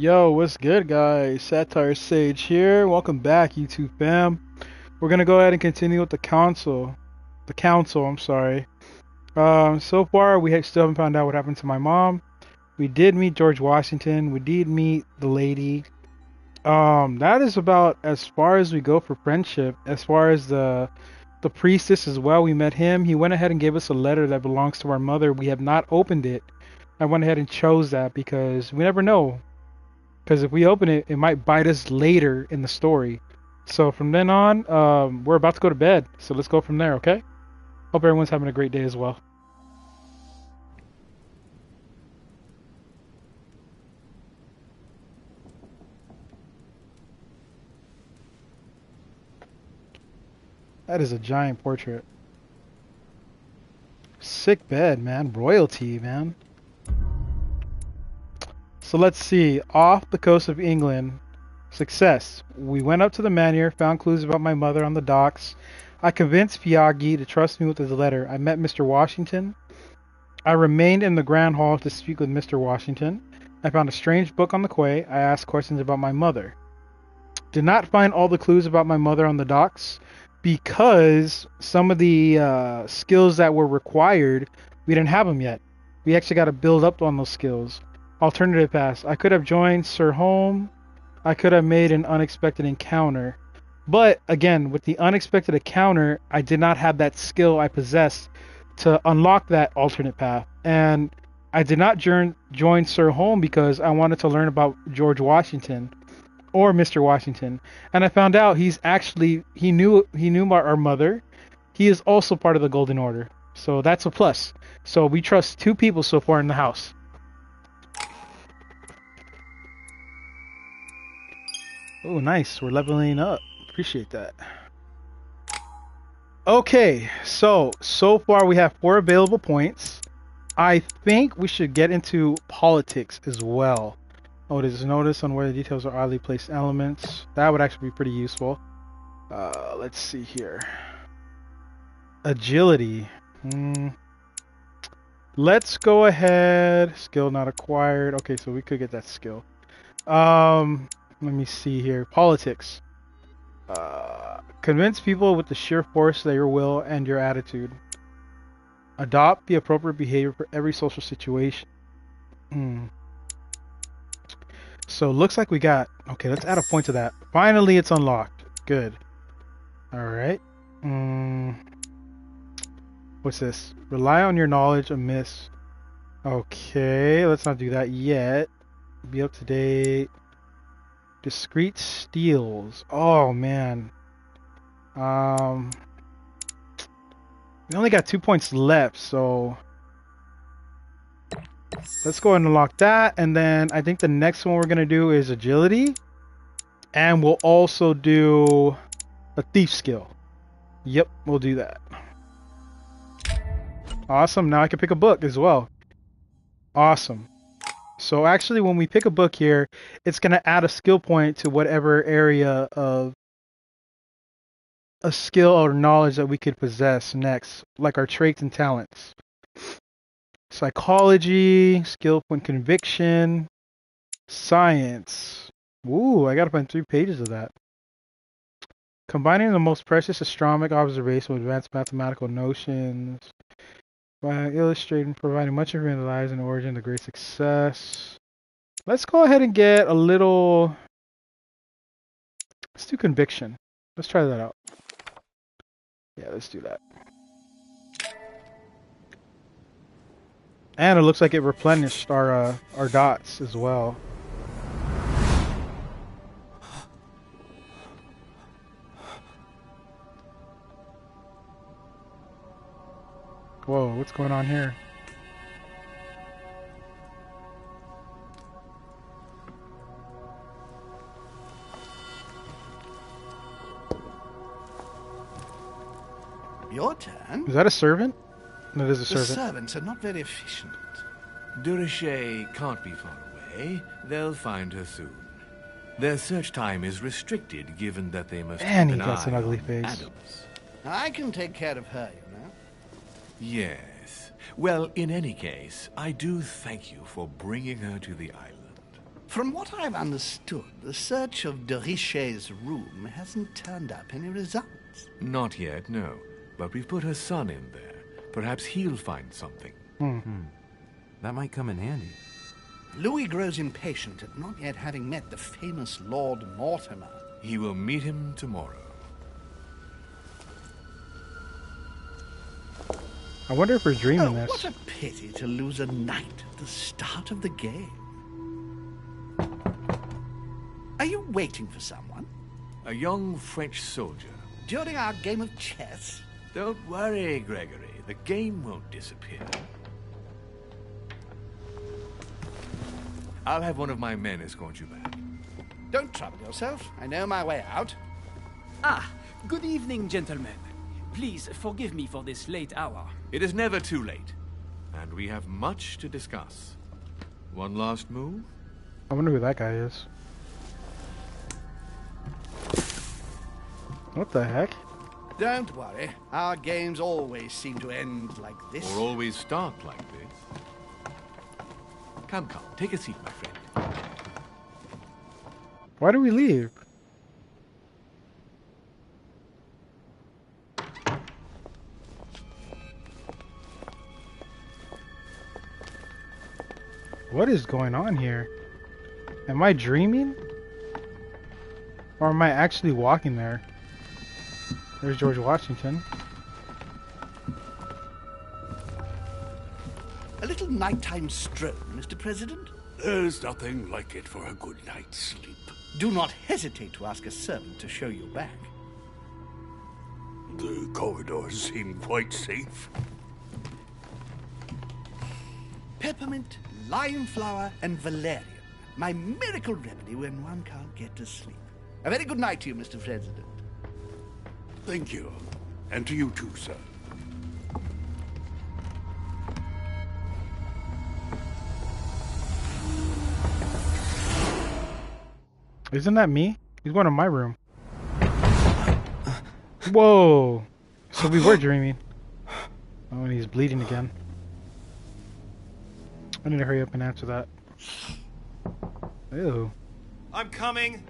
Yo, what's good, guys? SatireSage here. Welcome back, YouTube fam. We're gonna go ahead and continue with the council. The council, I'm sorry. So far still haven't found out what happened to my mom. We did meet George Washington. We did meet the lady. That is about as far as we go for friendship. As far as the priestess as well, we met him. He went ahead and gave us a letter that belongs to our mother. We have not opened it. I went ahead and chose that because we never know. Because if we open it, it might bite us later in the story. So from then on, we're about to go to bed. So let's go from there, okay? Hope everyone's having a great day as well. That is a giant portrait. Sick bed, man. Royalty, man. So let's see. Off the coast of England. Success. We went up to the manor, found clues about my mother on the docks. I convinced Piaggi to trust me with his letter. I met Mr. Washington. I remained in the Grand Hall to speak with Mr. Washington. I found a strange book on the quay. I asked questions about my mother. Did not find all the clues about my mother on the docks because some of the skills that were required, we didn't have them yet. We actually got to build up on those skills. Alternative paths. I could have joined Sir Home. I could have made an unexpected encounter. But again, with the unexpected encounter, I did not have that skill I possessed to unlock that alternate path. And I did not join Sir Home because I wanted to learn about George Washington or Mr. Washington. And I found out he knew about our mother. He is also part of the Golden Order. So that's a plus. So we trust two people so far in the house. Oh, nice. We're leveling up. Appreciate that. Okay, so far we have 4 available points. I think we should get into politics as well. Oh, there's a notice on where the details are oddly placed elements. That would actually be pretty useful. Let's see here. Agility. Let's go ahead. Skill not acquired. Okay, so we could get that skill. Let me see here. Politics. Convince people with the sheer force of your will and your attitude. Adopt the appropriate behavior for every social situation. So looks like we got... Okay, let's add a point to that. Finally, it's unlocked. Good. Alright. What's this? Rely on your knowledge amiss. Okay, let's not do that yet. Be up to date. Discrete steals. Oh, man. We only got 2 points left, so... Let's go ahead and unlock that, and then I think the next one we're going to do is agility. And we'll also do a thief skill. Yep, we'll do that. Awesome, now I can pick a book as well. Awesome. So actually when we pick a book here, it's going to add a skill point to whatever area of a skill or knowledge that we could possess next, like our traits and talents. Psychology, skill point conviction, science. Ooh, I gotta find 3 pages of that. Combining the most precious astronomic observation with advanced mathematical notions. By illustrating, providing much of your lives and origin to great success. Let's go ahead and get a little... Let's do conviction. Let's try that out. Yeah, let's do that. And it looks like it replenished our dots as well. Whoa, what's going on here? Your turn? Is that a servant? No, it is a servant. The servants are not very efficient. De Richet can't be far away. They'll find her soon. Their search time is restricted, given that they must Man, keep he an got eye an ugly on face. Adams. I can take care of her, you know. Yes. Well, in any case, I do thank you for bringing her to the island. From what I've understood, the search of de Richet's room hasn't turned up any results. Not yet, no. But we've put her son in there. Perhaps he'll find something. That might come in handy. Louis grows impatient at not yet having met the famous Lord Mortimer. He will meet him tomorrow. I wonder if we're dreaming this. What a pity to lose a knight at the start of the game. Are you waiting for someone? A young French soldier. During our game of chess? Don't worry, Gregory. The game won't disappear. I'll have one of my men escort you back. Don't trouble yourself. I know my way out. Ah, good evening, gentlemen. Please forgive me for this late hour. It is never too late, and we have much to discuss. One last move? I wonder who that guy is. What the heck? Don't worry. Our games always seem to end like this. Or always start like this. Come, take a seat, my friend. Why do we leave? What is going on here? Am I dreaming? Or am I actually walking there? There's George Washington. A little nighttime stroll, Mr. President? There's nothing like it for a good night's sleep. Do not hesitate to ask a servant to show you back. The corridors seem quite safe. Peppermint, lime flower, and valerian. My miracle remedy when one can't get to sleep. A very good night to you, Mr. President. Thank you. And to you too, sir. Isn't that me? He's going to my room. Whoa! So we were dreaming. Oh, and he's bleeding again. I need to hurry up and answer that. Ew. I'm coming.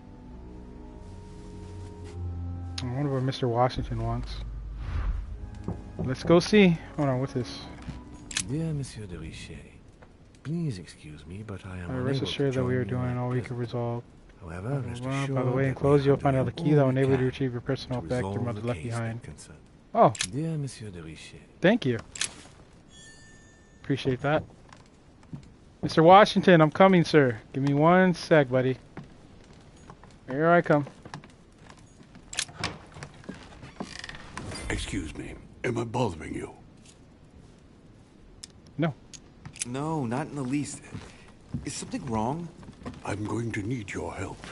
I wonder what Mr. Washington wants. Let's go see. Hold on, what's this? Dear Monsieur de Richet, please excuse me, but I am Rest assured that we are doing all we can resolve. However, rest By assured the way, that enclosed we you'll are find out the key that will doing enable you all to we retrieve your personal can effect to your mother resolve left the case behind. that concerns. Oh, Dear Monsieur de Richet, thank you. Appreciate that. Mr. Washington, I'm coming, sir. Give me 1 sec, buddy. Here I come. Excuse me. Am I bothering you? No. No, not in the least. Is something wrong? I'm going to need your help.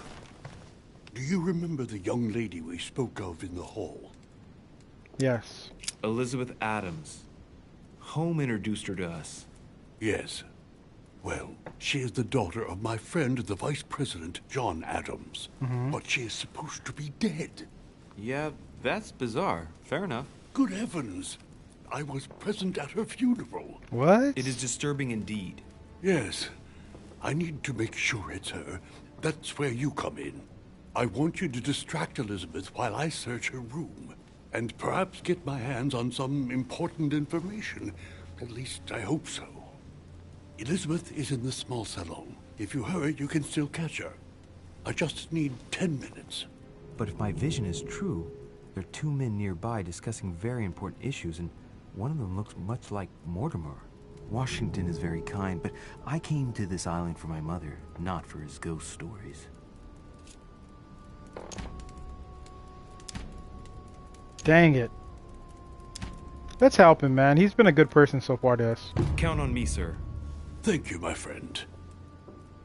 Do you remember the young lady we spoke of in the hall? Yes. Elizabeth Adams. Home introduced her to us. Yes. Well, she is the daughter of my friend, the Vice President, John Adams. But she is supposed to be dead. Yeah, that's bizarre. Fair enough. Good heavens! I was present at her funeral. What? It is disturbing indeed. Yes. I need to make sure it's her. That's where you come in. I want you to distract Elizabeth while I search her room. And perhaps get my hands on some important information. At least, I hope so. Elizabeth is in the small salon. If you hurry, you can still catch her. I just need 10 minutes. But if my vision is true, there are 2 men nearby discussing very important issues, and one of them looks much like Mortimer. Washington is very kind, but I came to this island for my mother, not for his ghost stories. Dang it. Let's help him, man. He's been a good person so far to us. Count on me, sir. Thank you, my friend.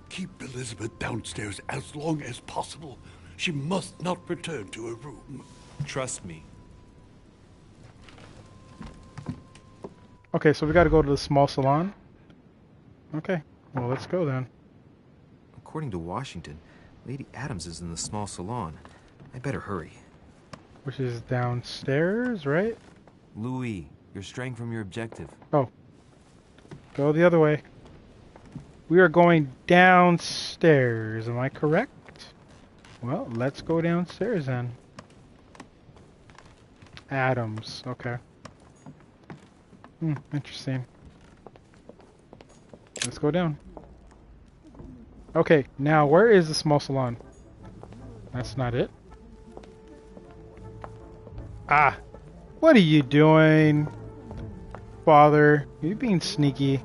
Keep Elizabeth downstairs as long as possible. She must not return to her room. Trust me. Okay, so we gotta go to the small salon. Okay, well, let's go then. According to Washington, Lady Adams is in the small salon. I better hurry. Which is downstairs, right? Louis, you're straying from your objective. Oh. Go the other way. We are going downstairs. Am I correct? Well, let's go downstairs then. Adams. Okay. Interesting. Let's go down. Okay, now where is the small salon? That's not it. Ah! What are you doing, Father? You're being sneaky.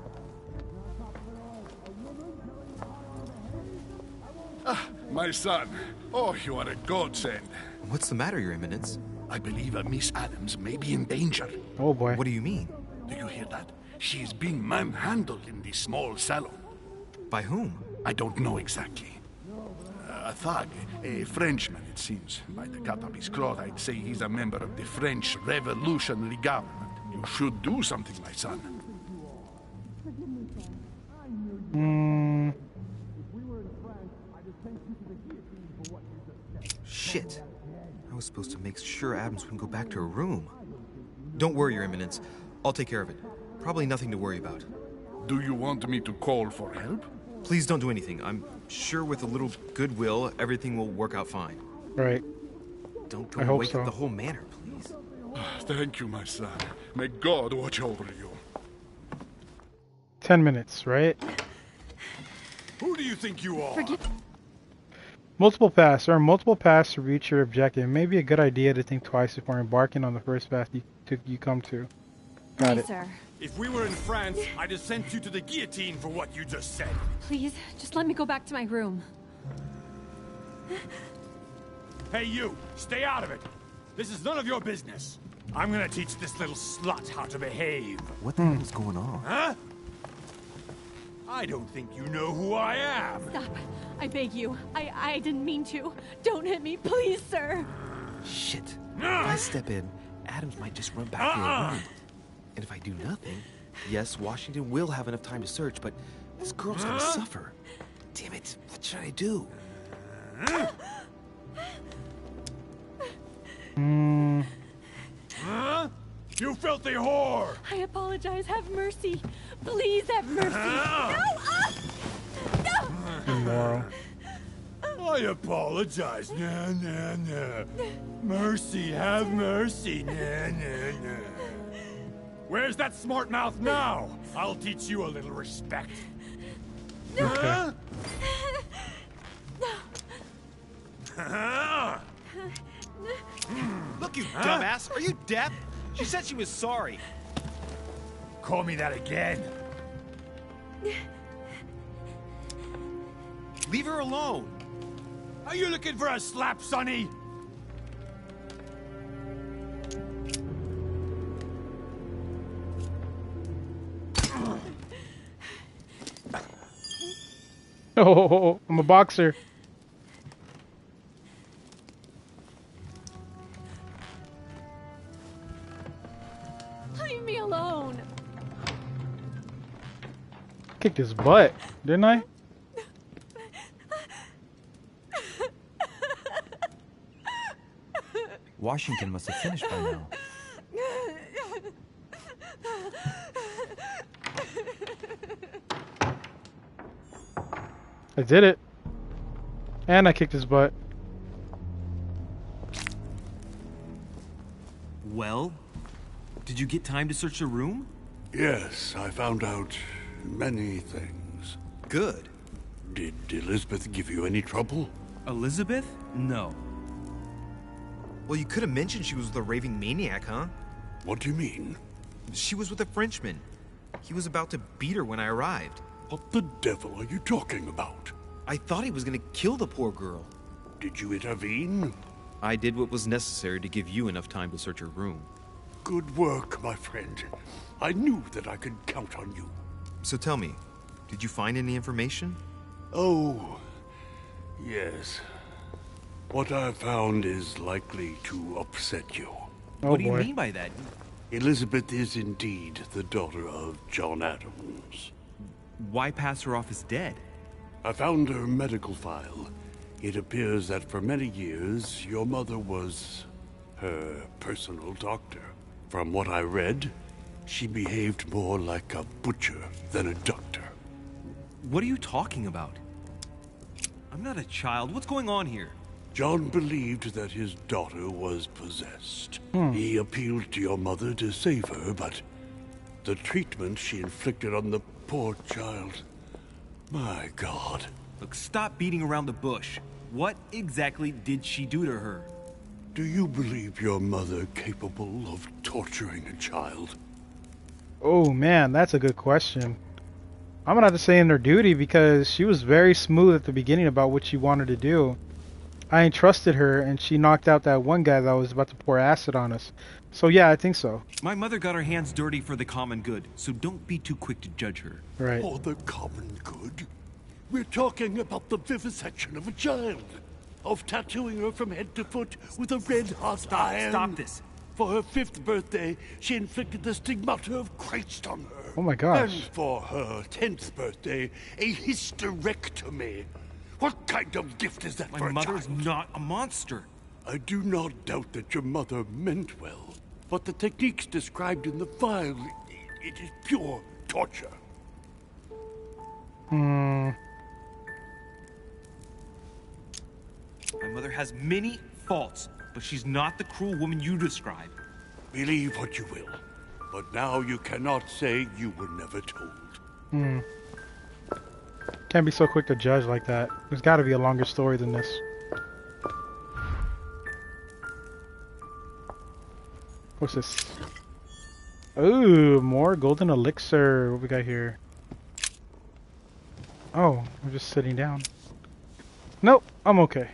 Ah, my son. Oh, you are a godsend. What's the matter, Your Eminence? I believe a Miss Adams may be in danger. Oh boy. What do you mean? Do you hear that? She is being manhandled in the small salon. By whom? I don't know exactly. A thug, a Frenchman, it seems. By the cut of his cloth, I'd say he's a member of the French Revolutionary Government. You should do something, my son. Shit. I was supposed to make sure Adams wouldn't go back to her room. Don't worry, Your Eminence. I'll take care of it. Probably nothing to worry about. Do you want me to call for help? Please don't do anything. I'm sure with a little goodwill, everything will work out fine. Right. Don't go I and hope wake so. up the whole manor, please. Thank you, my son. May God watch over you. 10 minutes, right? Who do you think you are? Multiple paths. There are multiple paths to reach your objective. It may be a good idea to think twice before embarking on the first path you come to. Got it. Sir. If we were in France, I'd have sent you to the guillotine for what you just said. Please, just let me go back to my room. Hey, you! Stay out of it! This is none of your business. I'm gonna teach this little slut how to behave. What the hell is going on? Huh? I don't think you know who I am. Stop. I beg you. I didn't mean to. Don't hit me, please, sir. Shit. If I step in, Adams might just run back to her room. And if I do nothing, yes, Washington will have enough time to search, but this girl's gonna suffer. Damn it, what should I do? You filthy whore! I apologize. Have mercy. Please have mercy. No! Immoral. I apologize. Nah, nah, nah. Mercy, have mercy. Nah, nah, nah. Where's that smart mouth now? I'll teach you a little respect. Okay. Look, you dumbass! Are you deaf? She said she was sorry. Call me that again. Leave her alone. Are you looking for a slap, Sonny? Oh, I'm a boxer. Leave me alone. Kicked his butt, didn't I? Washington must have finished by now. I did it. And I kicked his butt. Well, did you get time to search the room? Yes, I found out many things. Good. Did Elizabeth give you any trouble? Elizabeth? No. Well, you could have mentioned she was with a raving maniac, huh? What do you mean? She was with a Frenchman. He was about to beat her when I arrived. What the devil are you talking about? I thought he was gonna kill the poor girl. Did you intervene? I did what was necessary to give you enough time to search her room. Good work, my friend. I knew that I could count on you. So tell me, did you find any information? Oh, yes. What I found is likely to upset you. Oh, What do you boy. mean by that? Elizabeth is indeed the daughter of John Adams. Why pass her off as dead? I found her medical file. It appears that for many years, your mother was her personal doctor. From what I read, she behaved more like a butcher than a doctor. What are you talking about? I'm not a child. What's going on here? John believed that his daughter was possessed. He appealed to your mother to save her, but the treatment she inflicted on the poor child... My God. Look, stop beating around the bush. What exactly did she do to her? Do you believe your mother capable of torturing a child? Oh man, that's a good question. I'm gonna have to say in her duty because she was very smooth at the beginning about what she wanted to do. I entrusted her and she knocked out that one guy that was about to pour acid on us. So yeah, I think so. My mother got her hands dirty for the common good, so don't be too quick to judge her. Right. For the common good? We're talking about the vivisection of a child. Of tattooing her from head to foot with a red-hot iron. Stop this. For her 5th birthday, she inflicted the stigmata of Christ on her. Oh my gosh. And for her 10th birthday, a hysterectomy. What kind of gift is that for a child? My mother's not a monster. I do not doubt that your mother meant well, but the techniques described in the file, it is pure torture. My mother has many faults, but she's not the cruel woman you describe. Believe what you will, but now you cannot say you were never told. Can't be so quick to judge like that. There's got to be a longer story than this. What's this? Ooh, more golden elixir. What we got here? Oh, I'm just sitting down. Nope, I'm okay.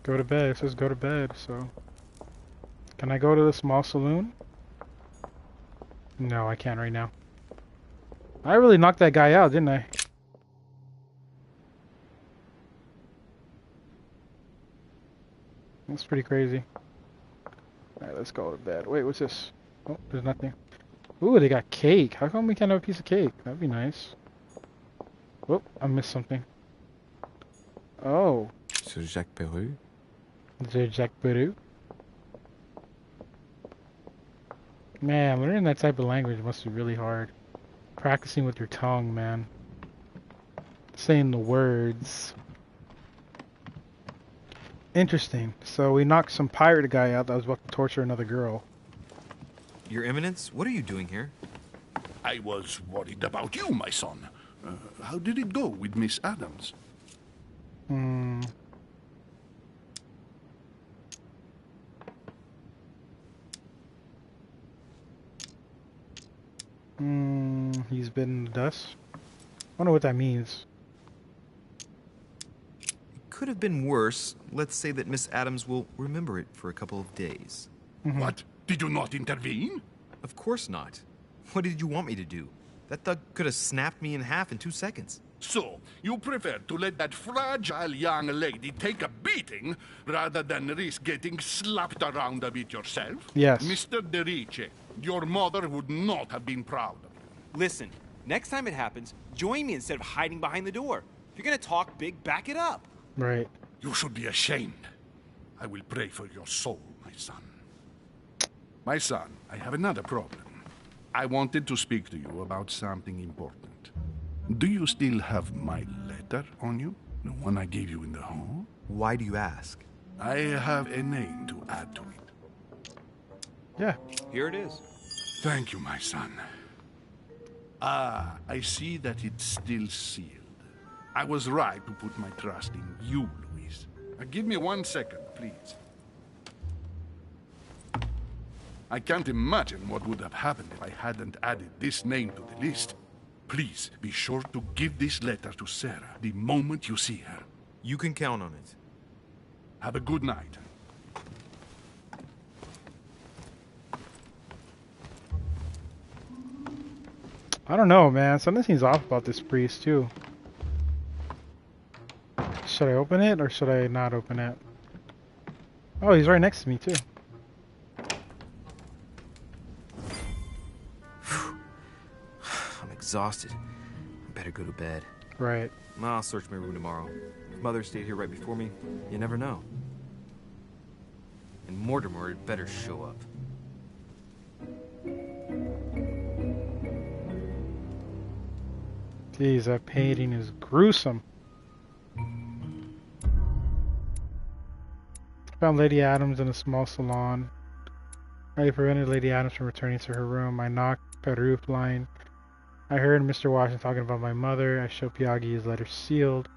Go to bed. It says go to bed, so... Can I go to the small saloon? No, I can't right now. I really knocked that guy out, didn't I? That's pretty crazy. Alright, let's go to bed. Wait, what's this? Oh, there's nothing. Ooh, they got cake. How come we can't have a piece of cake? That'd be nice. Whoop, I missed something. Oh. Sir Jacques Peru? Sir Jacques Peru? Man, learning that type of language must be really hard. Practicing with your tongue, man. Saying the words. Interesting. So we knocked some pirate guy out that was about to torture another girl. Your Eminence, what are you doing here? I was worried about you, my son. How did it go with Miss Adams? He's been in the dust. I wonder what that means. It could have been worse. Let's say that Miss Adams will remember it for a couple of days. What? Did you not intervene? Of course not. What did you want me to do? That thug could have snapped me in half in 2 seconds. So, you prefer to let that fragile young lady take a beating rather than risk getting slapped around a bit yourself? Yes. Mr. de Richet, your mother would not have been proud of you. Listen, next time it happens, join me instead of hiding behind the door. If you're gonna talk big, back it up. Right. You should be ashamed. I will pray for your soul, my son. My son, I have another problem. I wanted to speak to you about something important. Do you still have my letter on you? The one I gave you in the hall? Why do you ask? I have a name to add to it. Yeah. Here it is. Thank you, my son. Ah, I see that it's still sealed. I was right to put my trust in you, Louis. Give me 1 second, please. I can't imagine what would have happened if I hadn't added this name to the list. Please, be sure to give this letter to Sarah the moment you see her. You can count on it. Have a good night. I don't know, man. Something seems off about this priest, too. Should I open it, or should I not open it? Oh, he's right next to me, too. I'm exhausted. I better go to bed. Right. I'll search my room tomorrow. If Mother stayed here right before me, you never know. And Mortimer had better show up. Jeez, that painting is gruesome. Found Lady Adams in a small salon. I prevented Lady Adams from returning to her room. I knocked at the roof line. I heard Mr. Washington talking about my mother. I showed Piaggi his letter sealed.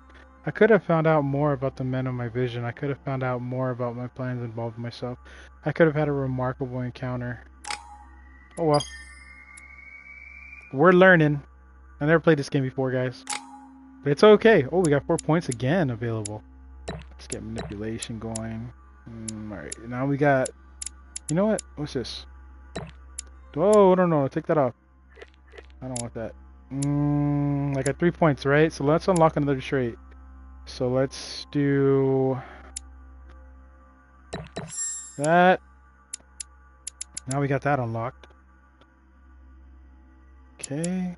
I could have found out more about the men of my vision. I could have found out more about my plans involving myself. I could have had a remarkable encounter. Oh well. We're learning. I never played this game before, guys. But it's okay. Oh, we got 4 points again available. Let's get manipulation going. Alright, now we got... You know what? What's this? Oh, no, take that off. I don't want that. I got 3 points, right? So let's unlock another trait. So let's do... that. Now we got that unlocked. Okay.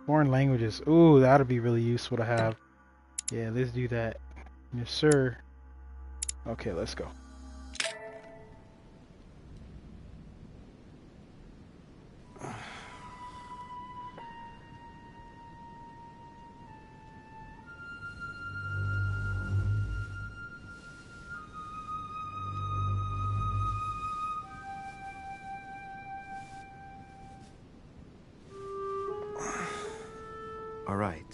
Foreign languages. Ooh, that'll be really useful to have. Yeah, let's do that. Yes, sir. Okay, let's go. Alright.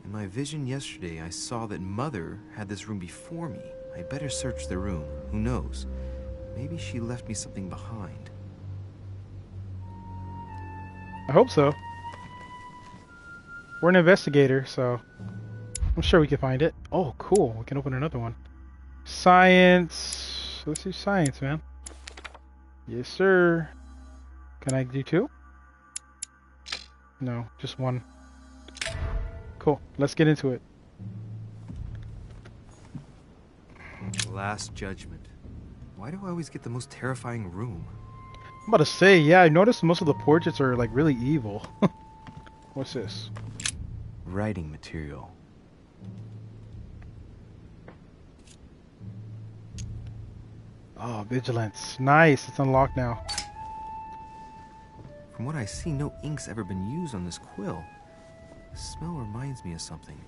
In my vision yesterday, I saw that Mother had this room before me. I better search the room. Who knows? Maybe she left me something behind. I hope so. We're an investigator, so I'm sure we can find it. Oh, cool. We can open another one. Science. Let's do science, man. Yes, sir. Can I do 2? No, just 1. Cool. Let's get into it. Last Judgment. Why do I always get the most terrifying room? I'm about to say, yeah, I noticed most of the portraits are like really evil. What's this? Writing material. Oh, vigilance. Nice. It's unlocked now. From what I see, no ink's ever been used on this quill. The smell reminds me of something.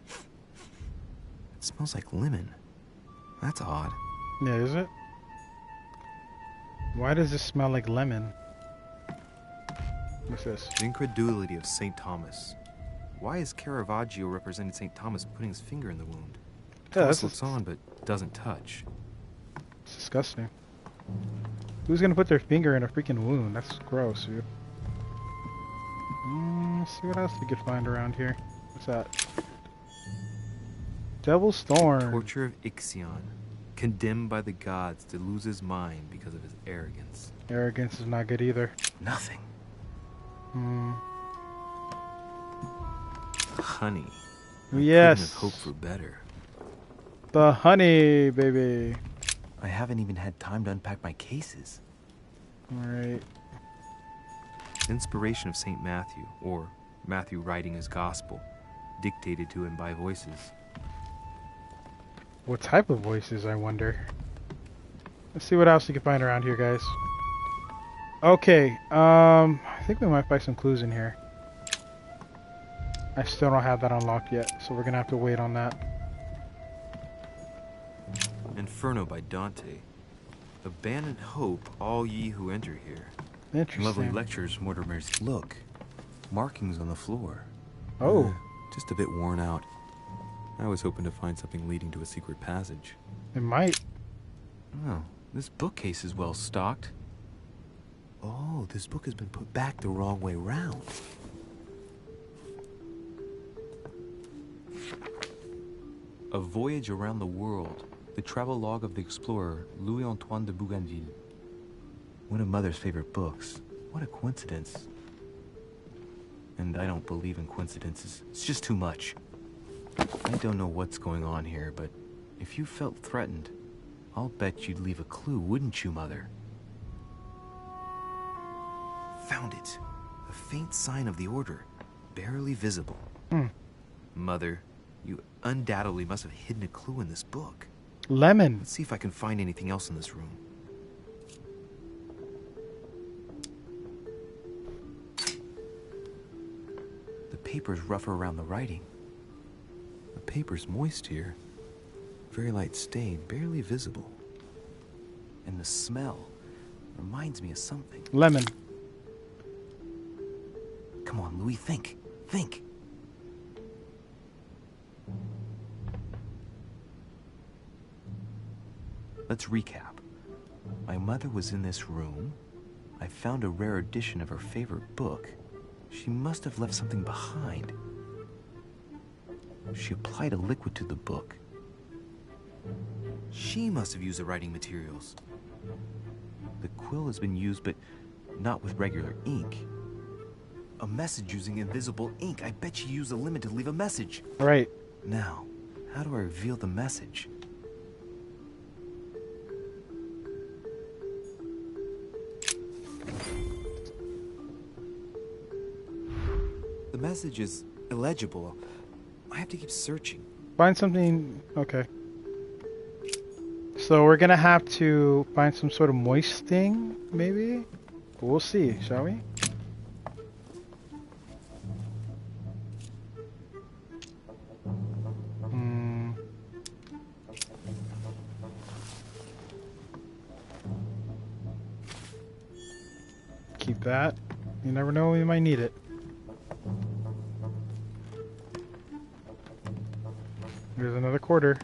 It smells like lemon. That's odd. Yeah, is it? Why does this smell like lemon? What's this? The incredulity of St. Thomas. Why is Caravaggio representing St. Thomas putting his finger in the wound? Yeah, Thomas looks on but doesn't touch. It's disgusting. Who's gonna put their finger in a freaking wound? That's gross, dude. Let's see what else we could find around here. What's that? Devil's Thorn. Torture of Ixion. Condemned by the gods to lose his mind because of his arrogance. Arrogance is not good either. Nothing. Honey. Yes. Couldn't have hoped for better. The honey, baby. I haven't even had time to unpack my cases. Alright. Inspiration of St. Matthew, or Matthew writing his gospel, dictated to him by voices. What type of voices, I wonder? Let's see what else you can find around here, guys. Okay, I think we might find some clues in here. I still don't have that unlocked yet, so we're gonna have to wait on that. Inferno by Dante. Abandon hope, all ye who enter here. Interesting. Lovely lectures, Mortimer's. Look, markings on the floor. Oh. Just a bit worn out. I was hoping to find something leading to a secret passage. It might. Oh, this bookcase is well stocked. Oh, this book has been put back the wrong way round. A Voyage Around the World. The travelogue of the explorer Louis Antoine de Bougainville. One of Mother's favorite books. What a coincidence. And I don't believe in coincidences. It's just too much. I don't know what's going on here, but if you felt threatened, I'll bet you'd leave a clue, wouldn't you, Mother? Found it. A faint sign of the order, barely visible. Mother, you undoubtedly must have hidden a clue in this book. Lemon. Let's see if I can find anything else in this room. paper's rougher around the writing. The paper's moist here. Very light stain, barely visible. And the smell reminds me of something. Lemon. Come on, Louis, think. Think. Let's recap. My mother was in this room. I found a rare edition of her favorite book. She must have left something behind. She applied a liquid to the book. She must have used the writing materials. The quill has been used, but not with regular ink. A message using invisible ink. I bet she used a lemon to leave a message. Right. Now, how do I reveal the message? The message is illegible. I have to keep searching. Find something. Okay. So we're gonna have to find some sort of moist thing, maybe? We'll see, shall we? Keep that. You never know, we might need it. There's another quarter.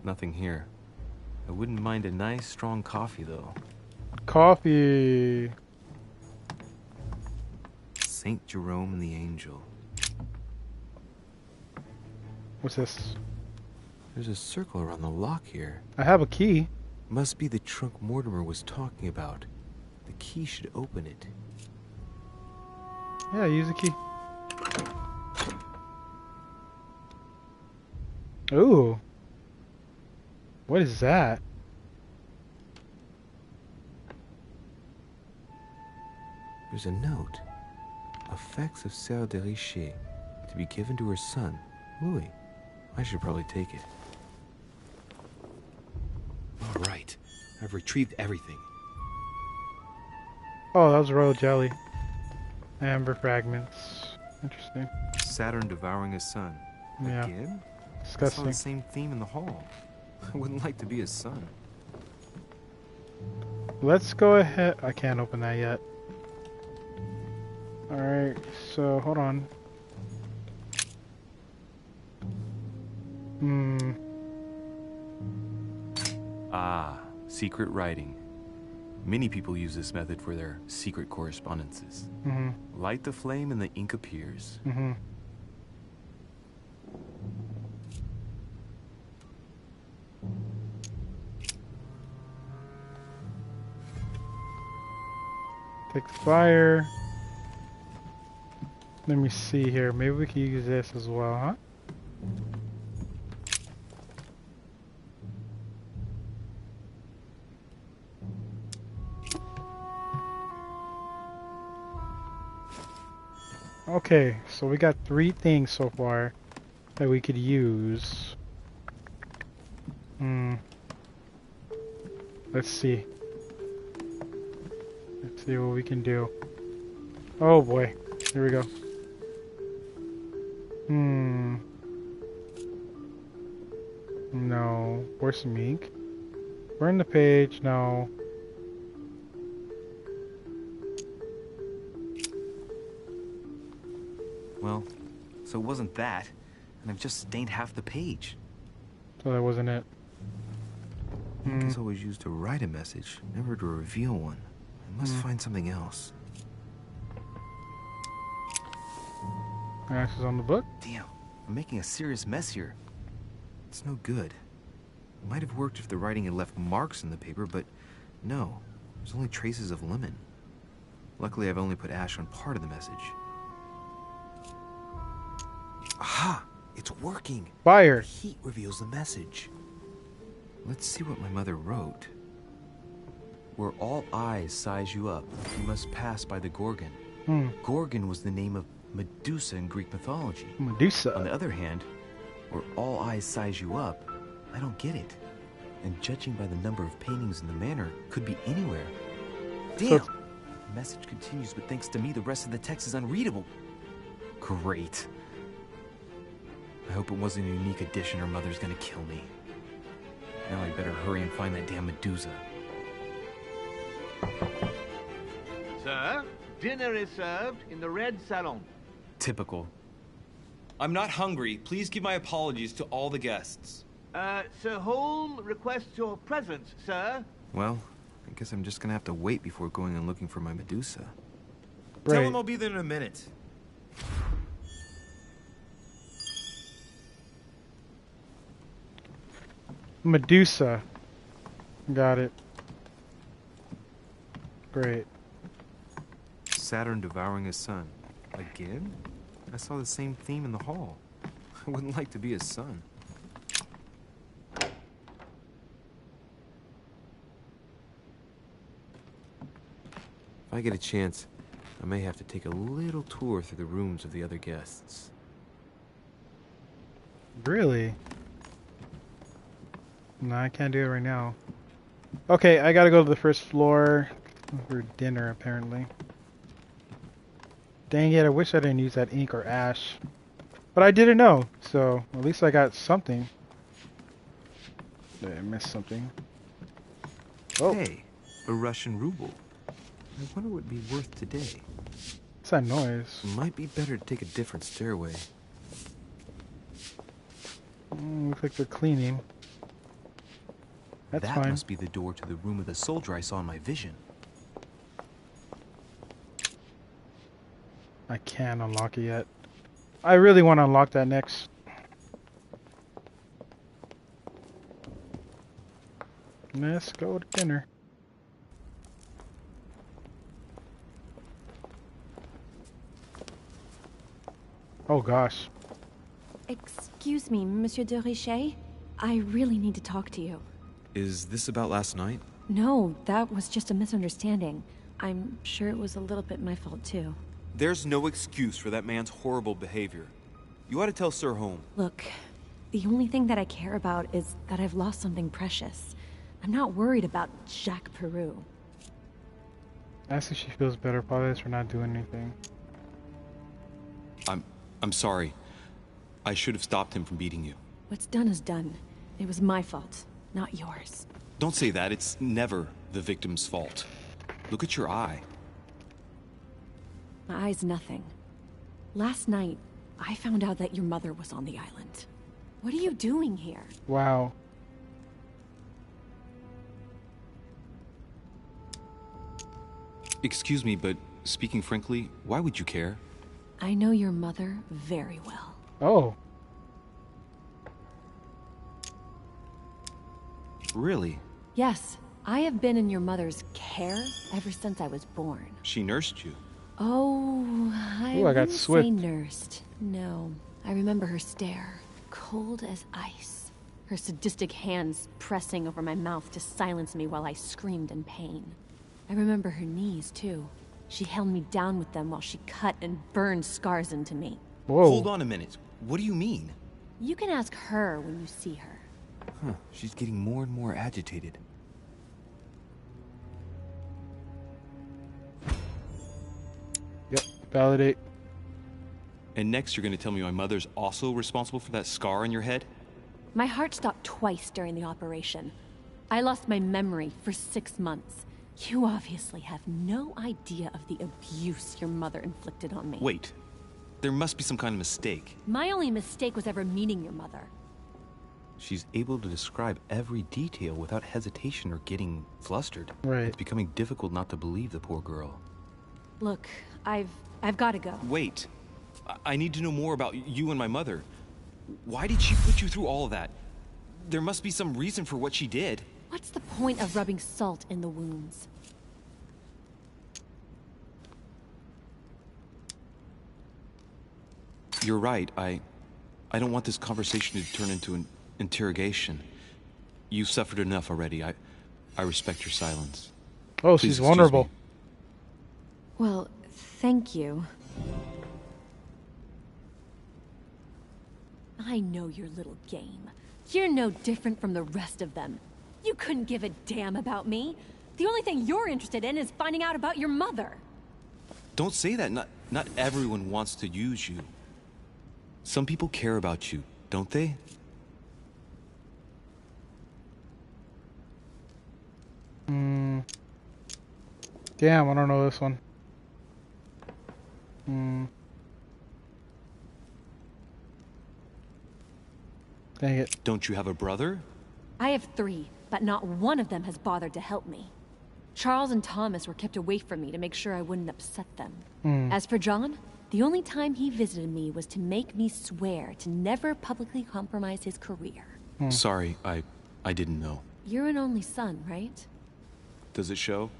Nothing here. I wouldn't mind a nice, strong coffee, though. Coffee. Saint Jerome and the Angel. What's this? There's a circle around the lock here. I have a key. Must be the trunk Mortimer was talking about. The key should open it. Yeah, use the key. Ooh. What is that? There's a note. Effects of Lord de Richet to be given to her son, Louis. I should probably take it. All right. I've retrieved everything. Oh, that was royal jelly. Amber fragments. Interesting. Saturn devouring his son. Yeah. Again? Disgusting. I saw the same theme in the hall. I wouldn't like to be his son. Let's go ahead. I can't open that yet. Alright, so hold on. Ah, secret writing. Many people use this method for their secret correspondences. Light the flame and the ink appears. Take the fire. Let me see here. Maybe we can use this as well, huh? Okay, so we got 3 things so far that we could use. Let's see. Let's see what we can do. Oh boy, here we go. No, where's some ink? Burn the page, no. Well, so it wasn't that, and I've just stained half the page. So that wasn't it. Ink is always used to write a message, never to reveal one. I must find something else. Ashes on the book. Damn, I'm making a serious mess here. It's no good. It might have worked if the writing had left marks in the paper, but no. There's only traces of lemon. Luckily, I've only put ash on part of the message. Aha! It's working! Fire! The heat reveals the message. Let's see what my mother wrote. Where all eyes size you up, you must pass by the Gorgon. Gorgon was the name of Medusa in Greek mythology. Medusa. On the other hand, where all eyes size you up, I don't get it. And judging by the number of paintings in the manor, could be anywhere. Damn! The message continues, but thanks to me, the rest of the text is unreadable. Great. I hope it wasn't a unique edition or Mother's gonna kill me. Now I better hurry and find that damn Medusa. Sir, dinner is served in the red salon. Typical. I'm not hungry. Please give my apologies to all the guests. Sir Holm requests your presence, sir. Well, I guess I'm just gonna have to wait before going and looking for my Medusa. Right. Tell him I'll be there in a minute. Medusa. Got it. Great. Saturn devouring his son. Again? I saw the same theme in the hall. I wouldn't like to be his son. If I get a chance, I may have to take a little tour through the rooms of the other guests. Really? No, I can't do it right now. Okay, I gotta go to the first floor for dinner, apparently. Dang it, I wish I didn't use that ink or ash. But I didn't know, so at least I got something. I missed something. Oh. Hey, a Russian ruble. I wonder what it'd be worth today. What's that noise? Might be better to take a different stairway. Looks like they're cleaning. That's that fine. Must be the door to the room of the soldier I saw in my vision. I can't unlock it yet. I really want to unlock that next. Let's go to dinner. Oh gosh. Excuse me, Monsieur de Richet. I really need to talk to you. Is this about last night? No, that was just a misunderstanding. I'm sure it was a little bit my fault too. There's no excuse for that man's horrible behavior. You ought to tell Sir Holm. Look, the only thing that I care about is that I've lost something precious. I'm not worried about Jacques Peru. Ask if she feels better. Apologize for not doing anything. I'm sorry. I should have stopped him from beating you. What's done is done. It was my fault, not yours. Don't say that. It's never the victim's fault. Look at your eye. My eye's nothing. Last night, I found out that your mother was on the island. What are you doing here? Wow. Excuse me, but speaking frankly, why would you care? I know your mother very well. Oh. Really? Yes, I have been in your mother's care ever since I was born. She nursed you. Oh, I Ooh, I got wouldn't say swift. nursed. No, I remember her stare, cold as ice. Her sadistic hands pressing over my mouth to silence me while I screamed in pain. I remember her knees, too. She held me down with them while she cut and burned scars into me. Whoa. Hold on a minute. What do you mean? You can ask her when you see her. Huh, she's getting more and more agitated. Yep, validate. And next you're gonna tell me my mother's also responsible for that scar on your head? My heart stopped twice during the operation. I lost my memory for 6 months. You obviously have no idea of the abuse your mother inflicted on me. Wait. There must be some kind of mistake. My only mistake was ever meeting your mother. She's able to describe every detail without hesitation or getting flustered. Right. It's becoming difficult not to believe the poor girl. Look, I've got to go. Wait. I need to know more about you and my mother. Why did she put you through all of that? There must be some reason for what she did. What's the point of rubbing salt in the wounds? You're right. I don't want this conversation to turn into an interrogation. You've suffered enough already. I respect your silence. Oh, Please she's excuse vulnerable. me. Well, thank you. I know your little game. You're no different from the rest of them. You couldn't give a damn about me. The only thing you're interested in is finding out about your mother. Don't say that. Not everyone wants to use you. Some people care about you, don't they? Damn, I don't know this one. Dang it. Don't you have a brother? I have 3, but not one of them has bothered to help me. Charles and Thomas were kept away from me to make sure I wouldn't upset them. As for John, the only time he visited me was to make me swear to never publicly compromise his career. Sorry, I didn't know. You're an only son, right? Does it show?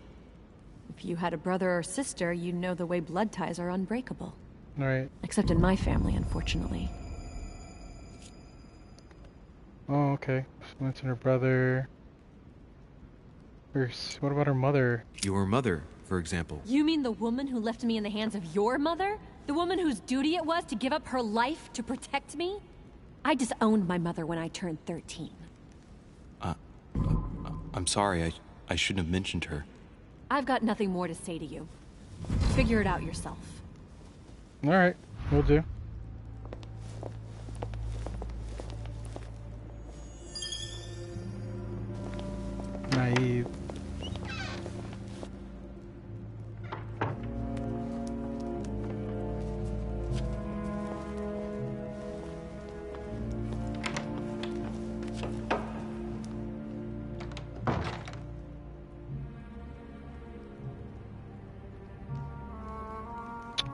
If you had a brother or sister, you'd know the way blood ties are unbreakable. Right. Except in my family, unfortunately. Oh, okay. She mentioned her brother. What about her mother? Your mother, for example. You mean the woman who left me in the hands of your mother? The woman whose duty it was to give up her life to protect me? I disowned my mother when I turned 13. I'm sorry, I shouldn't have mentioned her. I've got nothing more to say to you. Figure it out yourself. Alright, will do. Naive.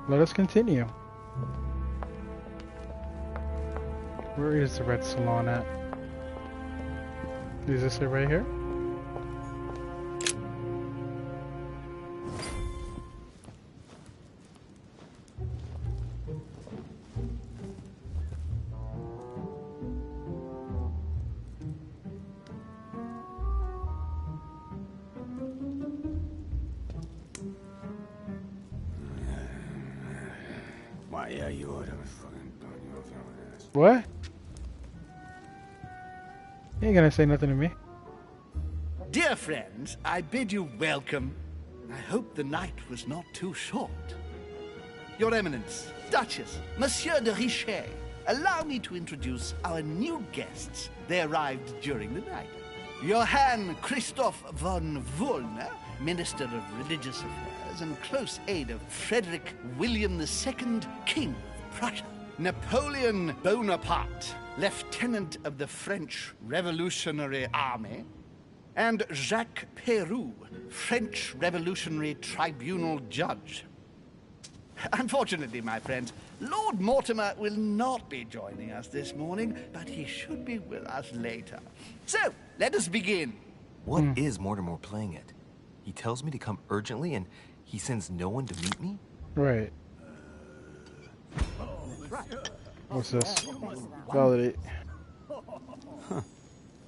Let us continue. Where is the red salon at? Is this it right here? What? You ain't gonna say nothing to me. Dear friends, I bid you welcome. I hope the night was not too short. Your Eminence, Duchess, Monsieur de Richet, allow me to introduce our new guests. They arrived during the night. Johann Christoph von Wollner, Minister of Religious Affairs and close aide of Frederick William II, King of Prussia. Napoleon Bonaparte, Lieutenant of the French Revolutionary Army, and Jacques Peroux, French Revolutionary Tribunal Judge. Unfortunately, my friends, Lord Mortimer will not be joining us this morning, but he should be with us later. So, let us begin. What is Mortimer playing at? He tells me to come urgently and he sends no one to meet me? Right. What's this? Validate. Huh.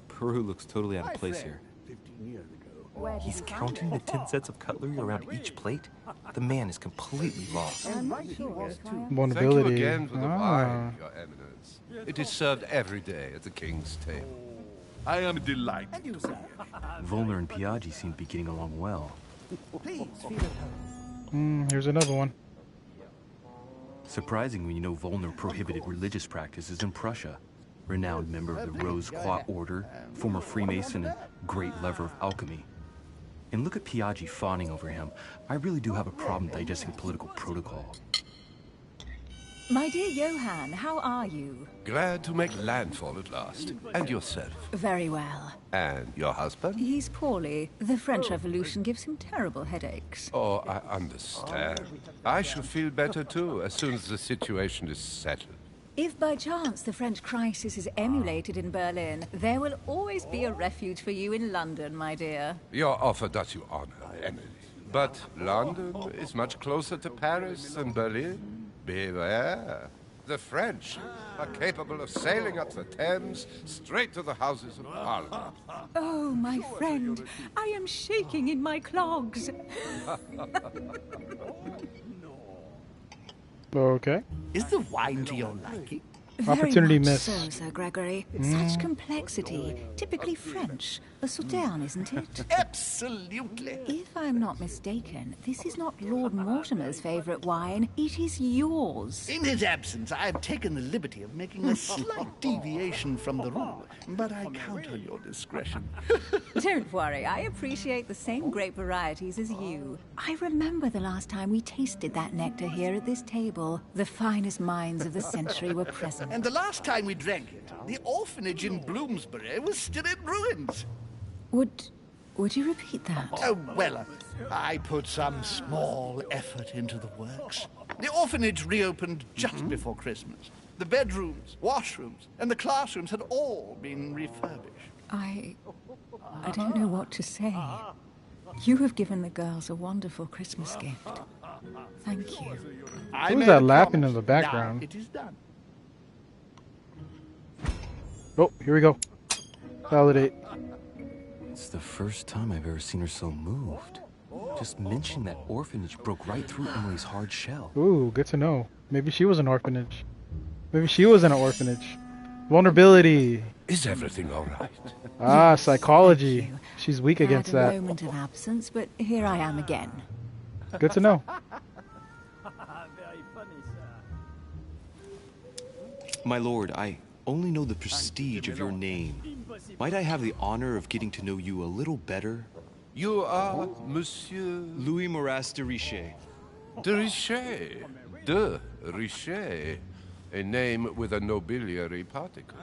Peru looks totally out of place here. He's counting the 10 sets of cutlery around each plate? The man is completely lost. Vulnerability. Thank you again for the wine, Your Eminence. It is served every day at the king's table. I am delighted. Volner and Piaggi seem to be getting along well. Here's another one. Surprising when you know Volner prohibited religious practices in Prussia. Renowned member of the Rose-Croix Order, former Freemason, and great lover of alchemy. And look at Piaggi fawning over him. I really do have a problem digesting political protocol. My dear Johann, how are you? Glad to make landfall at last. And yourself? Very well. And your husband? He's poorly. The French Revolution gives him terrible headaches. Oh, I understand. I shall feel better too, as soon as the situation is settled. If by chance the French crisis is emulated in Berlin, there will always be a refuge for you in London, my dear. Your offer does you honor, Emily. But London is much closer to Paris than Berlin. Beware. The French are capable of sailing up the Thames straight to the Houses of Parliament. Oh, my friend, I am shaking in my clogs. Okay. Is the wine to your liking? Opportunity Very much missed. so, Sir Gregory. Such complexity. Typically French. A Sauterne, isn't it? Absolutely. If I'm not mistaken, this is not Lord Mortimer's favourite wine. It is yours. In his absence, I have taken the liberty of making a slight deviation from the rule, but I count on your discretion. Don't worry, I appreciate the same grape varieties as you. I remember the last time we tasted that nectar here at this table. The finest minds of the century were present. And the last time we drank it, the orphanage in Bloomsbury was still in ruins. Would you repeat that? Oh, well, I put some small effort into the works. The orphanage reopened just before Christmas. The bedrooms, washrooms, and the classrooms had all been refurbished. I don't know what to say. You have given the girls a wonderful Christmas gift. Thank you. Who's that laughing in the background? Now it is done. Oh, here we go. Validate. It's the first time I've ever seen her so moved. Just mentioning that orphanage broke right through Emily's hard shell. Ooh, good to know. Maybe she was an orphanage. Maybe she was in an orphanage. Vulnerability. Is everything all right? Ah, psychology. She's weak against Had a that. moment of absence, but here I am again. Good to know. My lord, I only know the prestige of your name. Might I have the honor of getting to know you a little better? You are Monsieur... Louis de Richet. De Richet. De Richet. A name with a nobiliary particle.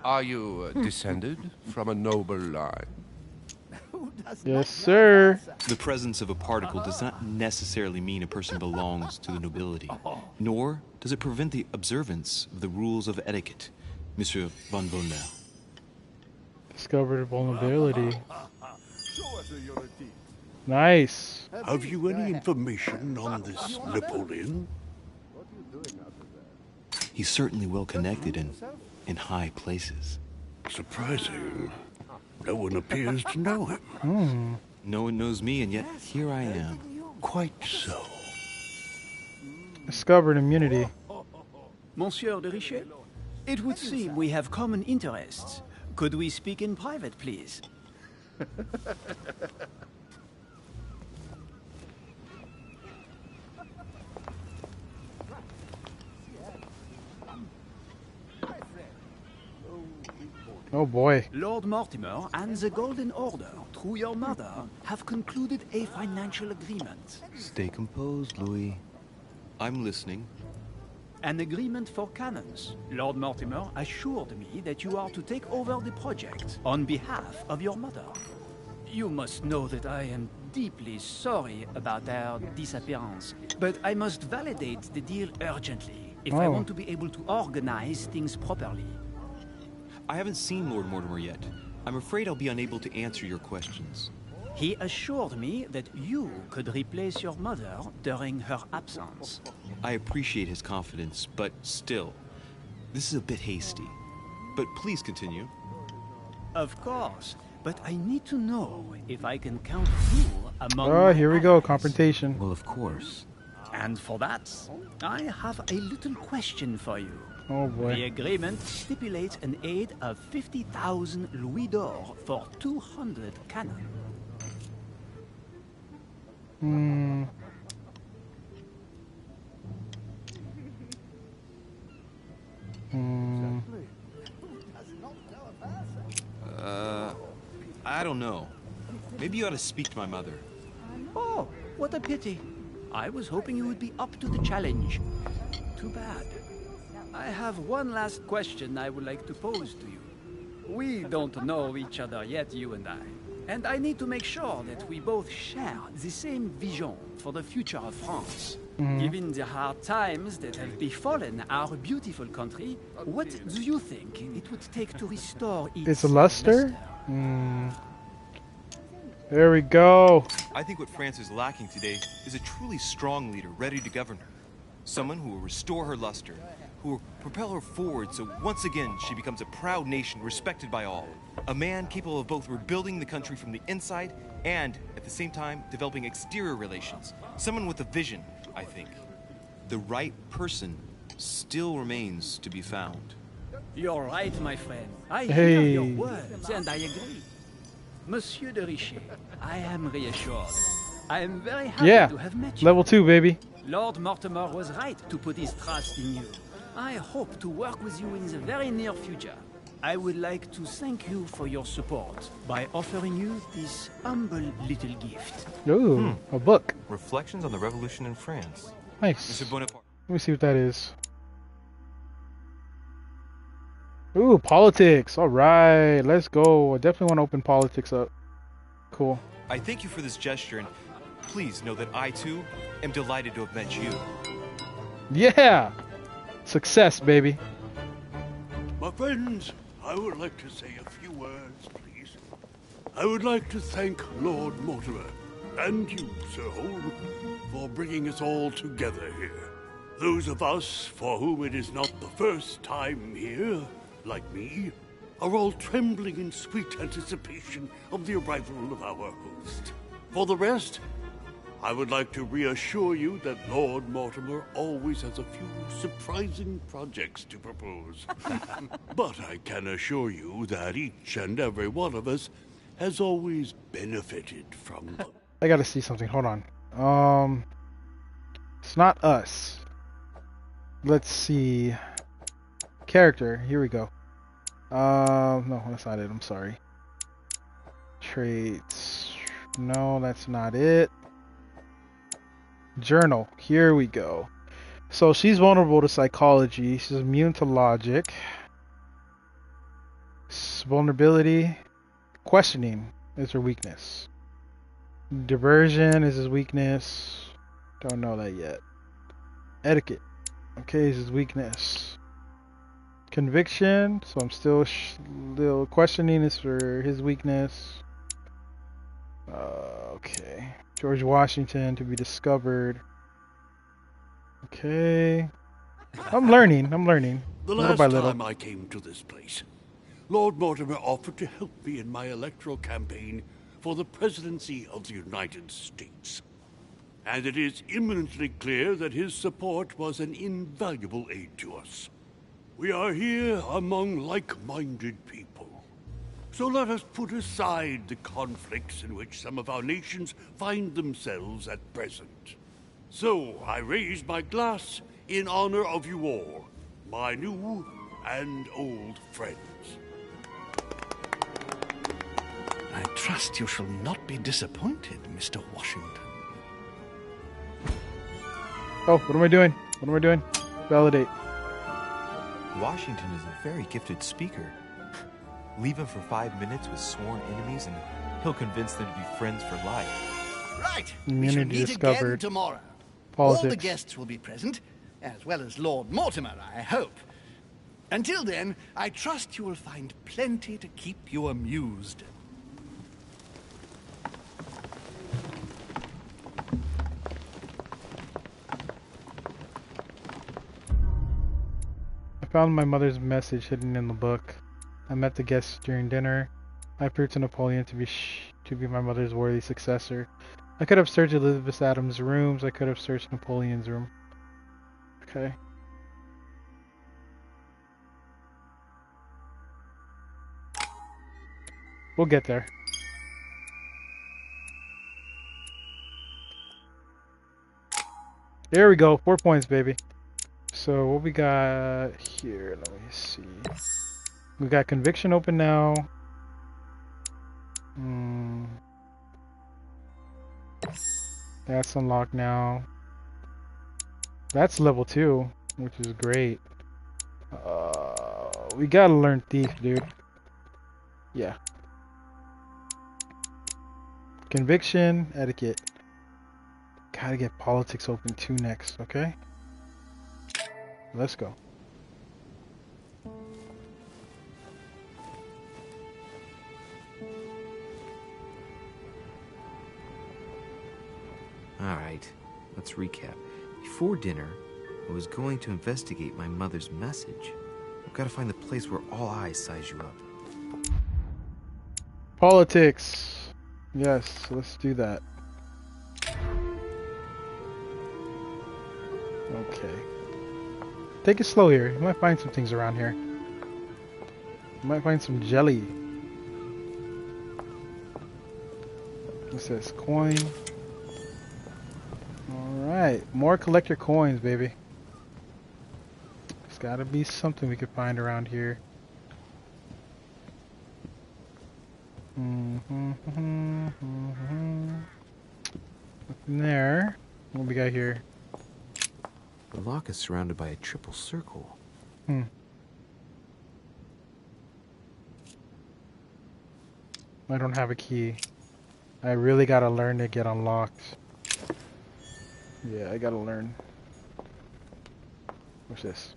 Are you descended from a noble line? Yes, sir. The presence of a particle does not necessarily mean a person belongs to the nobility, nor does it prevent the observance of the rules of etiquette, Monsieur von Volnel. Discovered vulnerability. Nice. Have you any information on this Napoleon? He's certainly well connected and in high places. Surprising. No one appears to know him. No one knows me, and yet here I am. Quite so. Discovered immunity. Monsieur de Richet, it would seem we have common interests. Could we speak in private, please? Oh boy. Lord Mortimer and the Golden Order, through your mother, have concluded a financial agreement. Stay composed, Louis. I'm listening. An agreement for cannons. Lord Mortimer assured me that you are to take over the project on behalf of your mother. You must know that I am deeply sorry about their disappearance, but I must validate the deal urgently if I want to be able to organize things properly. I haven't seen Lord Mortimer yet. I'm afraid I'll be unable to answer your questions. He assured me that you could replace your mother during her absence. I appreciate his confidence, but still, this is a bit hasty. But please continue. Of course, but I need to know if I can count you among Oh, here we go. Confrontation. Well, of course. And for that, I have a little question for you. Oh boy. The agreement stipulates an aid of 50,000 louis d'or for 200 cannon. I don't know. Maybe you ought to speak to my mother. Oh, what a pity. I was hoping you would be up to the challenge. Too bad. I have one last question I would like to pose to you. We don't know each other yet, you and I. And I need to make sure that we both share the same vision for the future of France. Given the hard times that have befallen our beautiful country, what do you think it would take to restore its It's luster? There we go. I think what France is lacking today is a truly strong leader ready to govern her. Someone who will restore her luster, who will propel her forward so once again she becomes a proud nation respected by all. A man capable of both rebuilding the country from the inside and, at the same time, developing exterior relations. Someone with a vision, I think. The right person still remains to be found. You're right, my friend. I Hey. hear your words, and I agree. Monsieur de Richet, I am reassured. I am very happy Yeah. to have met you. Level 2, baby. Lord Mortimer was right to put his trust in you. I hope to work with you in the very near future. I would like to thank you for your support by offering you this humble little gift. Ooh, a book. Reflections on the Revolution in France. Nice. Mr. Bonaparte. Let me see what that is. Ooh, politics. All right, let's go. I definitely want to open politics up. Cool. I thank you for this gesture, and please know that I, too, am delighted to have met you. Yeah. Success, baby. My friends, I would like to say a few words, please. I would like to thank Lord Mortimer and you, Sir Holm, for bringing us all together here. Those of us for whom it is not the first time here, like me, are all trembling in sweet anticipation of the arrival of our host. For the rest, I would like to reassure you that Lord Mortimer always has a few surprising projects to propose. But I can assure you that each and every one of us has always benefited from them. I gotta see something. Hold on. It's not us. Let's see. Character. Here we go. No, that's not it. I'm sorry. Traits. No, that's not it. Journal. Here we go. So she's vulnerable to psychology. She's immune to logic. Vulnerability. Questioning is her weakness. Diversion is his weakness. Don't know that yet. Etiquette. Okay, is his weakness. Conviction. So I'm still little questioning is for his weakness. Okay. George Washington to be discovered. Okay. I'm learning. The Little last by little. time I came to this place, Lord Mortimer offered to help me in my electoral campaign for the presidency of the United States. And it is imminently clear that his support was an invaluable aid to us. We are here among like-minded people. So let us put aside the conflicts in which some of our nations find themselves at present. So I raise my glass in honor of you all, my new and old friends. I trust you shall not be disappointed, Mr. Washington. Oh, what am I doing? Validate. Washington is a very gifted speaker. Leave him for 5 minutes with sworn enemies, and he'll convince them to be friends for life. Right. We shall Immunity meet discovered. again tomorrow. Politics. All the guests will be present, as well as Lord Mortimer, I hope. Until then, I trust you will find plenty to keep you amused. I found my mother's message hidden in the book. I met the guests during dinner. I proved to Napoleon to be my mother's worthy successor. I could have searched Elizabeth Adams' rooms. I could have searched Napoleon's room. Okay. We'll get there. There we go. 4 points, baby. So what we got here? Let me see. We got conviction open now. That's unlocked now. That's level 2, which is great. We gotta learn thief, dude. Yeah. Conviction, etiquette. Gotta get politics open too next, okay? Let's go. Alright, let's recap. Before dinner, I was going to investigate my mother's message. I've got to find the place where all eyes size you up. Politics. Yes, let's do that. Okay. Take it slow here. You might find some things around here. You might find some jelly. What's this? Coin. Alright. More collector coins, baby. There's gotta be something we could find around here. Nothing there. What we got here? The lock is surrounded by a triple circle. I don't have a key. I really gotta learn to get unlocked. Yeah, I gotta learn. What's this?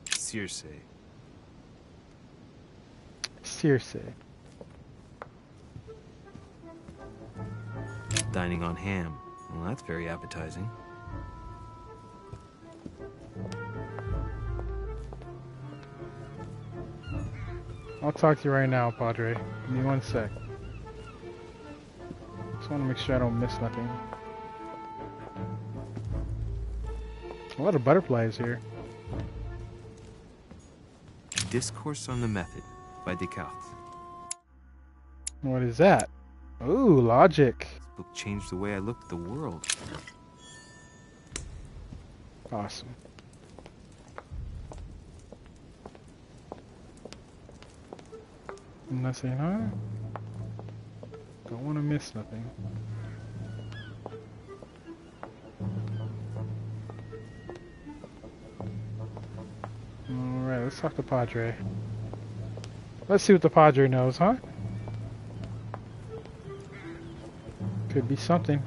SatireSage. SatireSage. Dining on ham. Well, that's very appetizing. I'll talk to you right now, Padre. Give me 1 sec. Just want to make sure I don't miss nothing. A lot of butterflies here. Discourse on the Method by Descartes. What is that? Ooh, logic. This book changed the way I looked at the world. Awesome. Nothing, huh? Don't want to miss nothing. Alright, let's talk to Padre. Let's see what the Padre knows, huh? Could be something.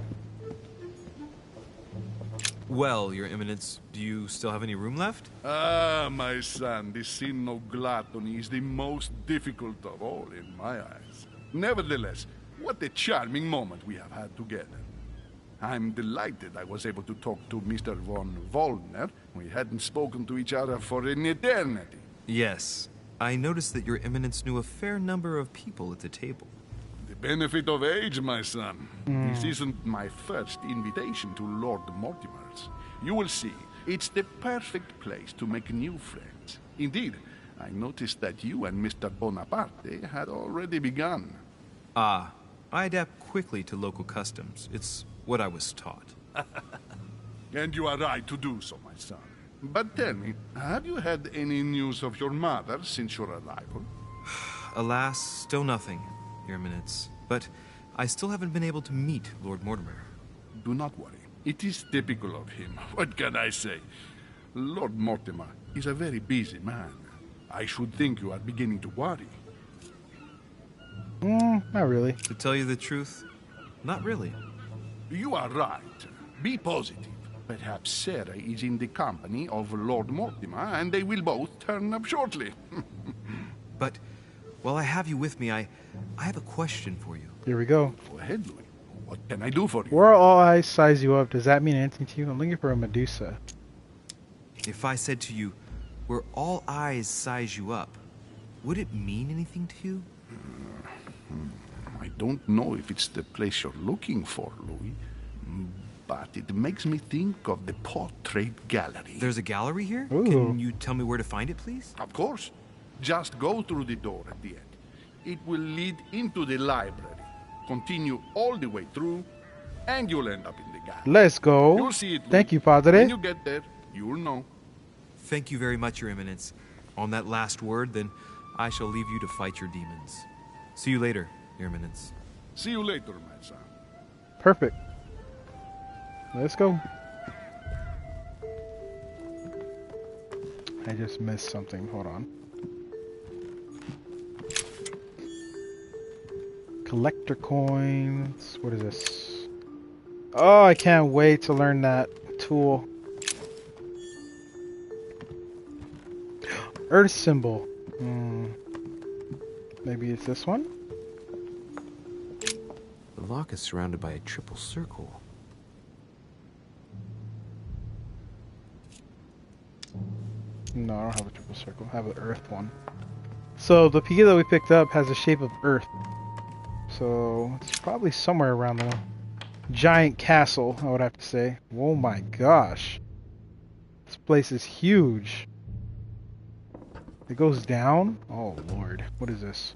Well, Your Eminence, do you still have any room left? Ah, my son, the sin of gluttony is the most difficult of all in my eyes. Nevertheless, what a charming moment we have had together. I'm delighted I was able to talk to Mr. von Wollner. We hadn't spoken to each other for an eternity. Yes. I noticed that Your Eminence knew a fair number of people at the table. The benefit of age, my son. This isn't my first invitation to Lord Mortimer's. You will see, it's the perfect place to make new friends. Indeed, I noticed that you and Mr. Bonaparte had already begun. Ah, I adapt quickly to local customs. It's what I was taught. And you are right to do so, my son. But tell me, have you had any news of your mother since your arrival? Alas, still nothing, Your Eminence. But I still haven't been able to meet Lord Mortimer. Do not worry. It is typical of him. What can I say? Lord Mortimer is a very busy man. I should think you are beginning to worry. Not really. To tell you the truth, not really. You are right. Be positive. Perhaps Sarah is in the company of Lord Mortimer, and they will both turn up shortly. But while I have you with me, I have a question for you. Here we go. Go ahead, Louis. What can I do for you? Where all eyes size you up, does that mean anything to you? I'm looking for a Medusa. If I said to you, where all eyes size you up, would it mean anything to you? I don't know if it's the place you're looking for, Louis, but it makes me think of the portrait gallery. There's a gallery here? Ooh. Can you tell me where to find it, please? Of course. Just go through the door at the end. It will lead into the library. Continue all the way through, and you'll end up in the gallery. Let's go. You'll see it, Louis. Thank you, Padre. When you get there, you'll know. Thank you very much, Your Eminence. On that last word, then, I shall leave you to fight your demons. See you later, Your Eminence. See you later, my son. Perfect. Let's go. I just missed something. Hold on. Collector coins. What is this? Oh, I can't wait to learn that tool. Earth symbol. Maybe it's this one? The lock is surrounded by a triple circle. No, I don't have a triple circle. I have an earth one. So the key that we picked up has the shape of earth. So it's probably somewhere around the giant castle, I would have to say. Oh my gosh. It's place is huge. It goes down? Oh, Lord. What is this?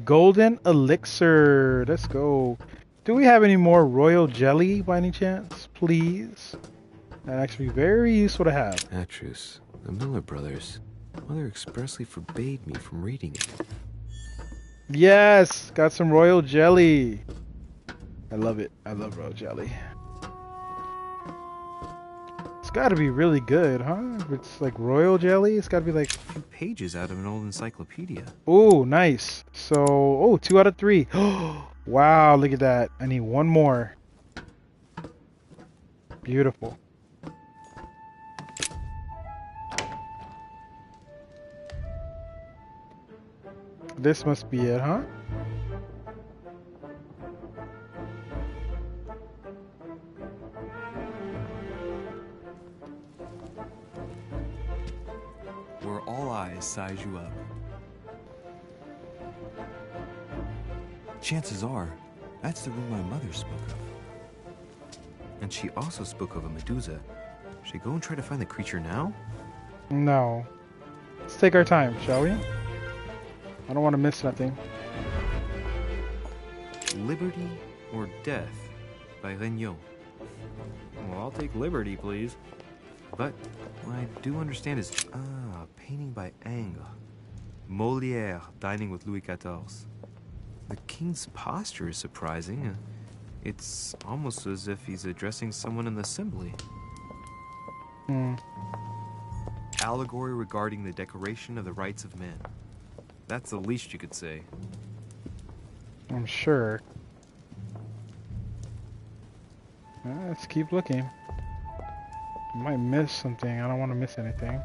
Golden elixir. Let's go. Do we have any more royal jelly by any chance? Please. That'd actually be very useful to have. Atrus, the Miller brothers. Mother expressly forbade me from reading it. Yes! Got some royal jelly. I love it. I love royal jelly. It's gotta be really good, huh? If it's like royal jelly, it's gotta be like... pages out of an old encyclopedia. Oh, nice. So, oh, 2 out of 3. Wow, look at that. I need one more. Beautiful. This must be it, huh? Where all eyes size you up. Chances are, that's the room my mother spoke of. And she also spoke of a Medusa. Should we go and try to find the creature now? No. Let's take our time, shall we? I don't want to miss nothing. Liberty or Death by Regnault. Well, I'll take liberty, please. But what I do understand is, a painting by Ingres. Molière dining with Louis XIV. The king's posture is surprising. It's almost as if he's addressing someone in the assembly. Allegory regarding the decoration of the rights of men. That's the least you could say. I'm sure. Let's keep looking. Might miss something. I don't want to miss anything.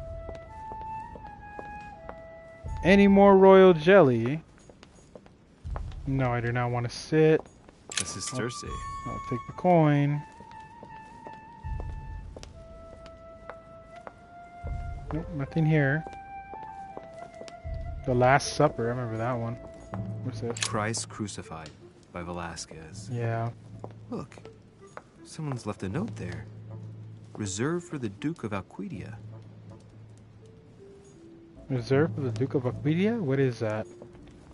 Any more royal jelly? No, I do not want to sit. This is SatireSage. I'll take the coin. Nope, nothing here. The Last Supper, I remember that one. What's this? Christ Crucified by Velasquez. Yeah. Look, someone's left a note there. Reserved for the Duke of Alquidia. Reserved for the Duke of Alquidia? What is that?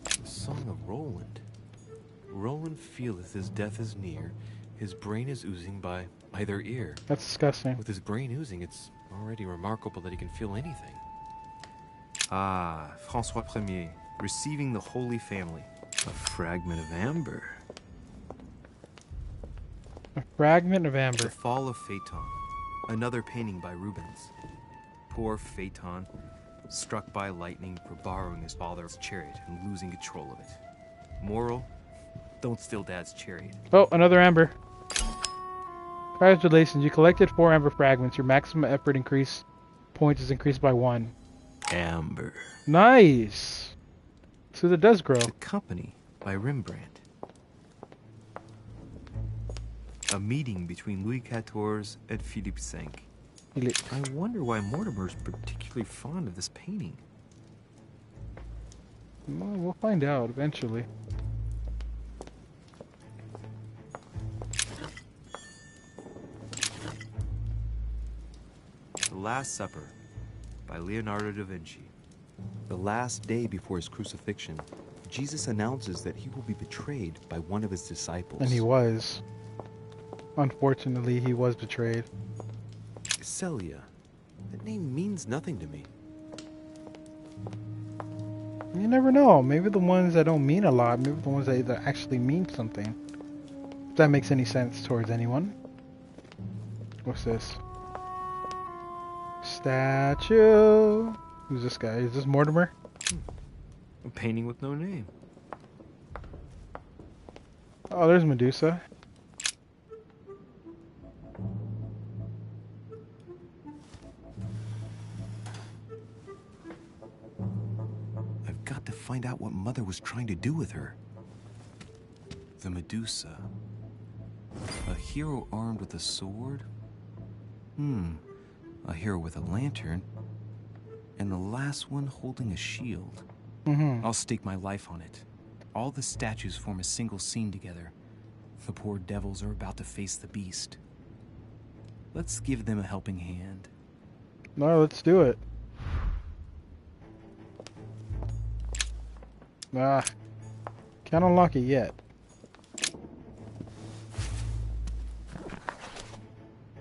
The Song of Roland. Roland feeleth his death is near. His brain is oozing by either ear. That's disgusting. With his brain oozing, it's already remarkable that he can feel anything. Ah, François Ier, receiving the Holy Family. A fragment of amber. A fragment of amber. The Fall of Phaeton. Another painting by Rubens. Poor Phaeton, struck by lightning for borrowing his father's chariot and losing control of it. Moral, don't steal Dad's chariot. Oh, another amber. Congratulations, you collected 4 amber fragments. Your maximum effort increase point is increased by 1. Amber. Nice! So that does grow. The Company by Rembrandt. A meeting between Louis XIV and Philippe V. I wonder why Mortimer's particularly fond of this painting. Well, we'll find out eventually. The Last Supper by Leonardo da Vinci. The last day before his crucifixion, Jesus announces that he will be betrayed by one of his disciples. And he was. Unfortunately, he was betrayed. Celia. That name means nothing to me. You never know. Maybe the ones that don't mean a lot, maybe the ones that actually mean something. If that makes any sense towards anyone. What's this? Statue. Who's this guy? Is this Mortimer? A painting with no name. Oh, there's Medusa. I've got to find out what Mother was trying to do with her. The Medusa. A hero armed with a sword? A hero with a lantern. And the last one holding a shield. I'll stake my life on it. All the statues form a single scene together. The poor devils are about to face the beast. Let's give them a helping hand. No, let's do it. Ah, can't unlock it yet.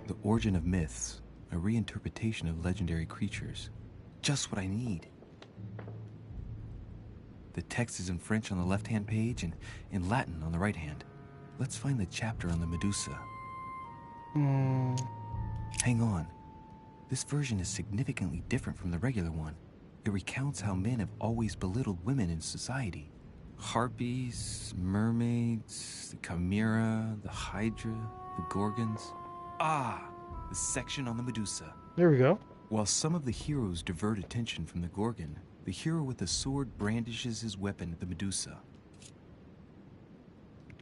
The Origin of Myths, a reinterpretation of legendary creatures. Just what I need. The text is in French on the left-hand page and in Latin on the right hand. Let's find the chapter on the Medusa. Hang on. This version is significantly different from the regular one. It recounts how men have always belittled women in society. Harpies, mermaids, the chimera, the hydra, the gorgons. Ah, the section on the Medusa. There we go. While some of the heroes divert attention from the Gorgon, the hero with the sword brandishes his weapon at the Medusa.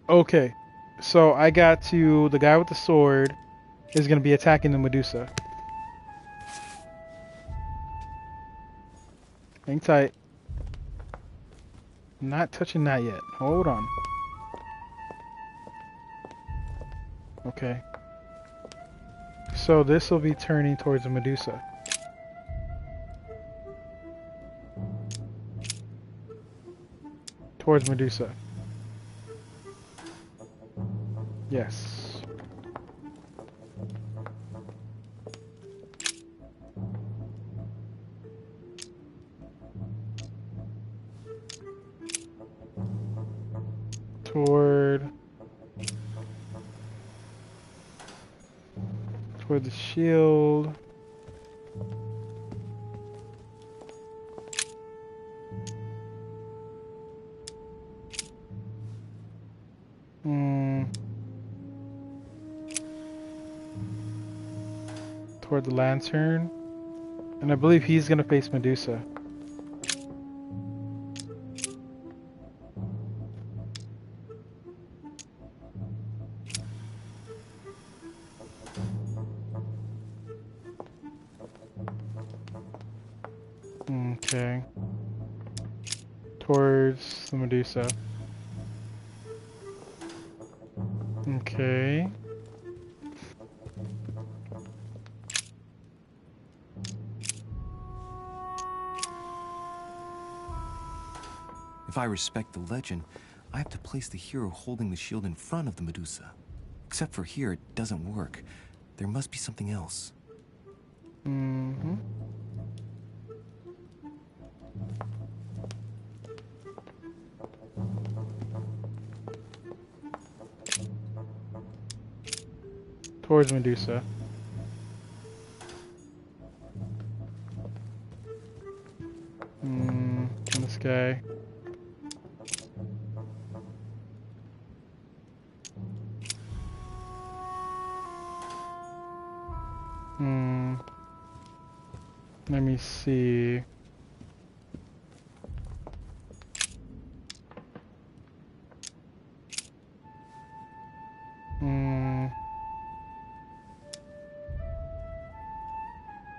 Okay, so I got to the guy with the sword is going to be attacking the Medusa. Hang tight. Not touching that yet. Hold on. Okay. So this will be turning towards the Medusa. Towards Medusa. Yes. Toward the shield. Toward the lantern. And I believe he's gonna face Medusa. Okay. Towards the Medusa. Okay. If I respect the legend, I have to place the hero holding the shield in front of the Medusa. Except for here, it doesn't work. There must be something else. Mm-hmm. Towards Medusa. This guy. Let me see.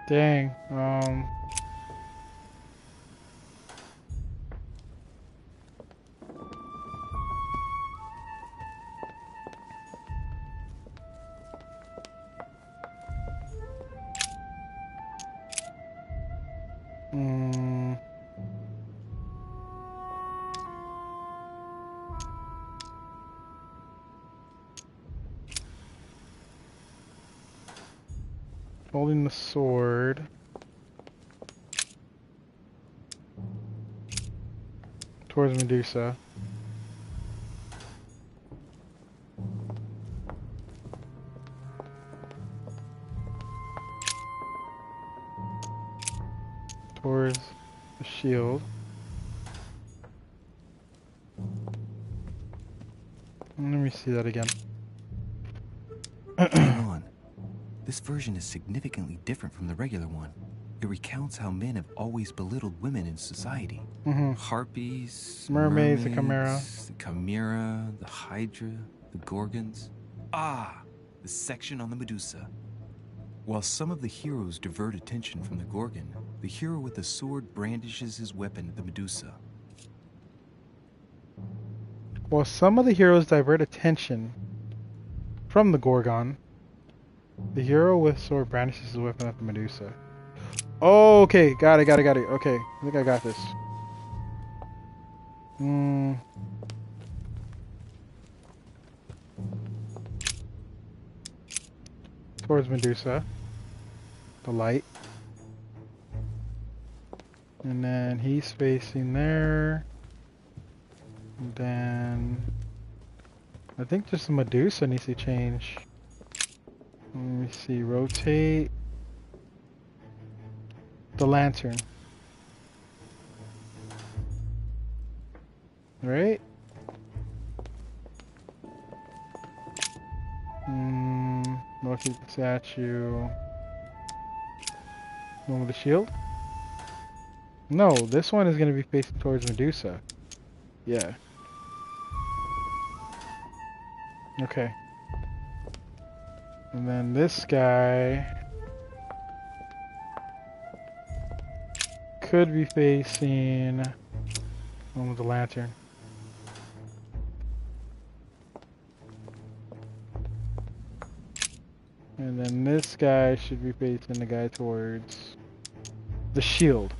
Dang. Holding the sword. Towards Medusa. Towards the shield. Let me see that again. Hang on. This version is significantly different from the regular one. It recounts how men have always belittled women in society. Harpies, mermaids, the chimera, the hydra, the gorgons. Ah, the section on the Medusa. While some of the heroes divert attention from the Gorgon, the hero with the sword brandishes his weapon at the Medusa. While some of the heroes divert attention from the Gorgon, The hero with sword brandishes his weapon at the Medusa. Oh, okay, got it. Okay, I think I got this. Towards Medusa. The light. And then he's facing there. And then I think just the Medusa needs to change. Let me see, rotate the lantern. Right? Rotate the statue. One with the shield? No, this one is going to be facing towards Medusa. Yeah. Okay. And then this guy could be facing one with the lantern. And then this guy should be facing the guy towards the shield.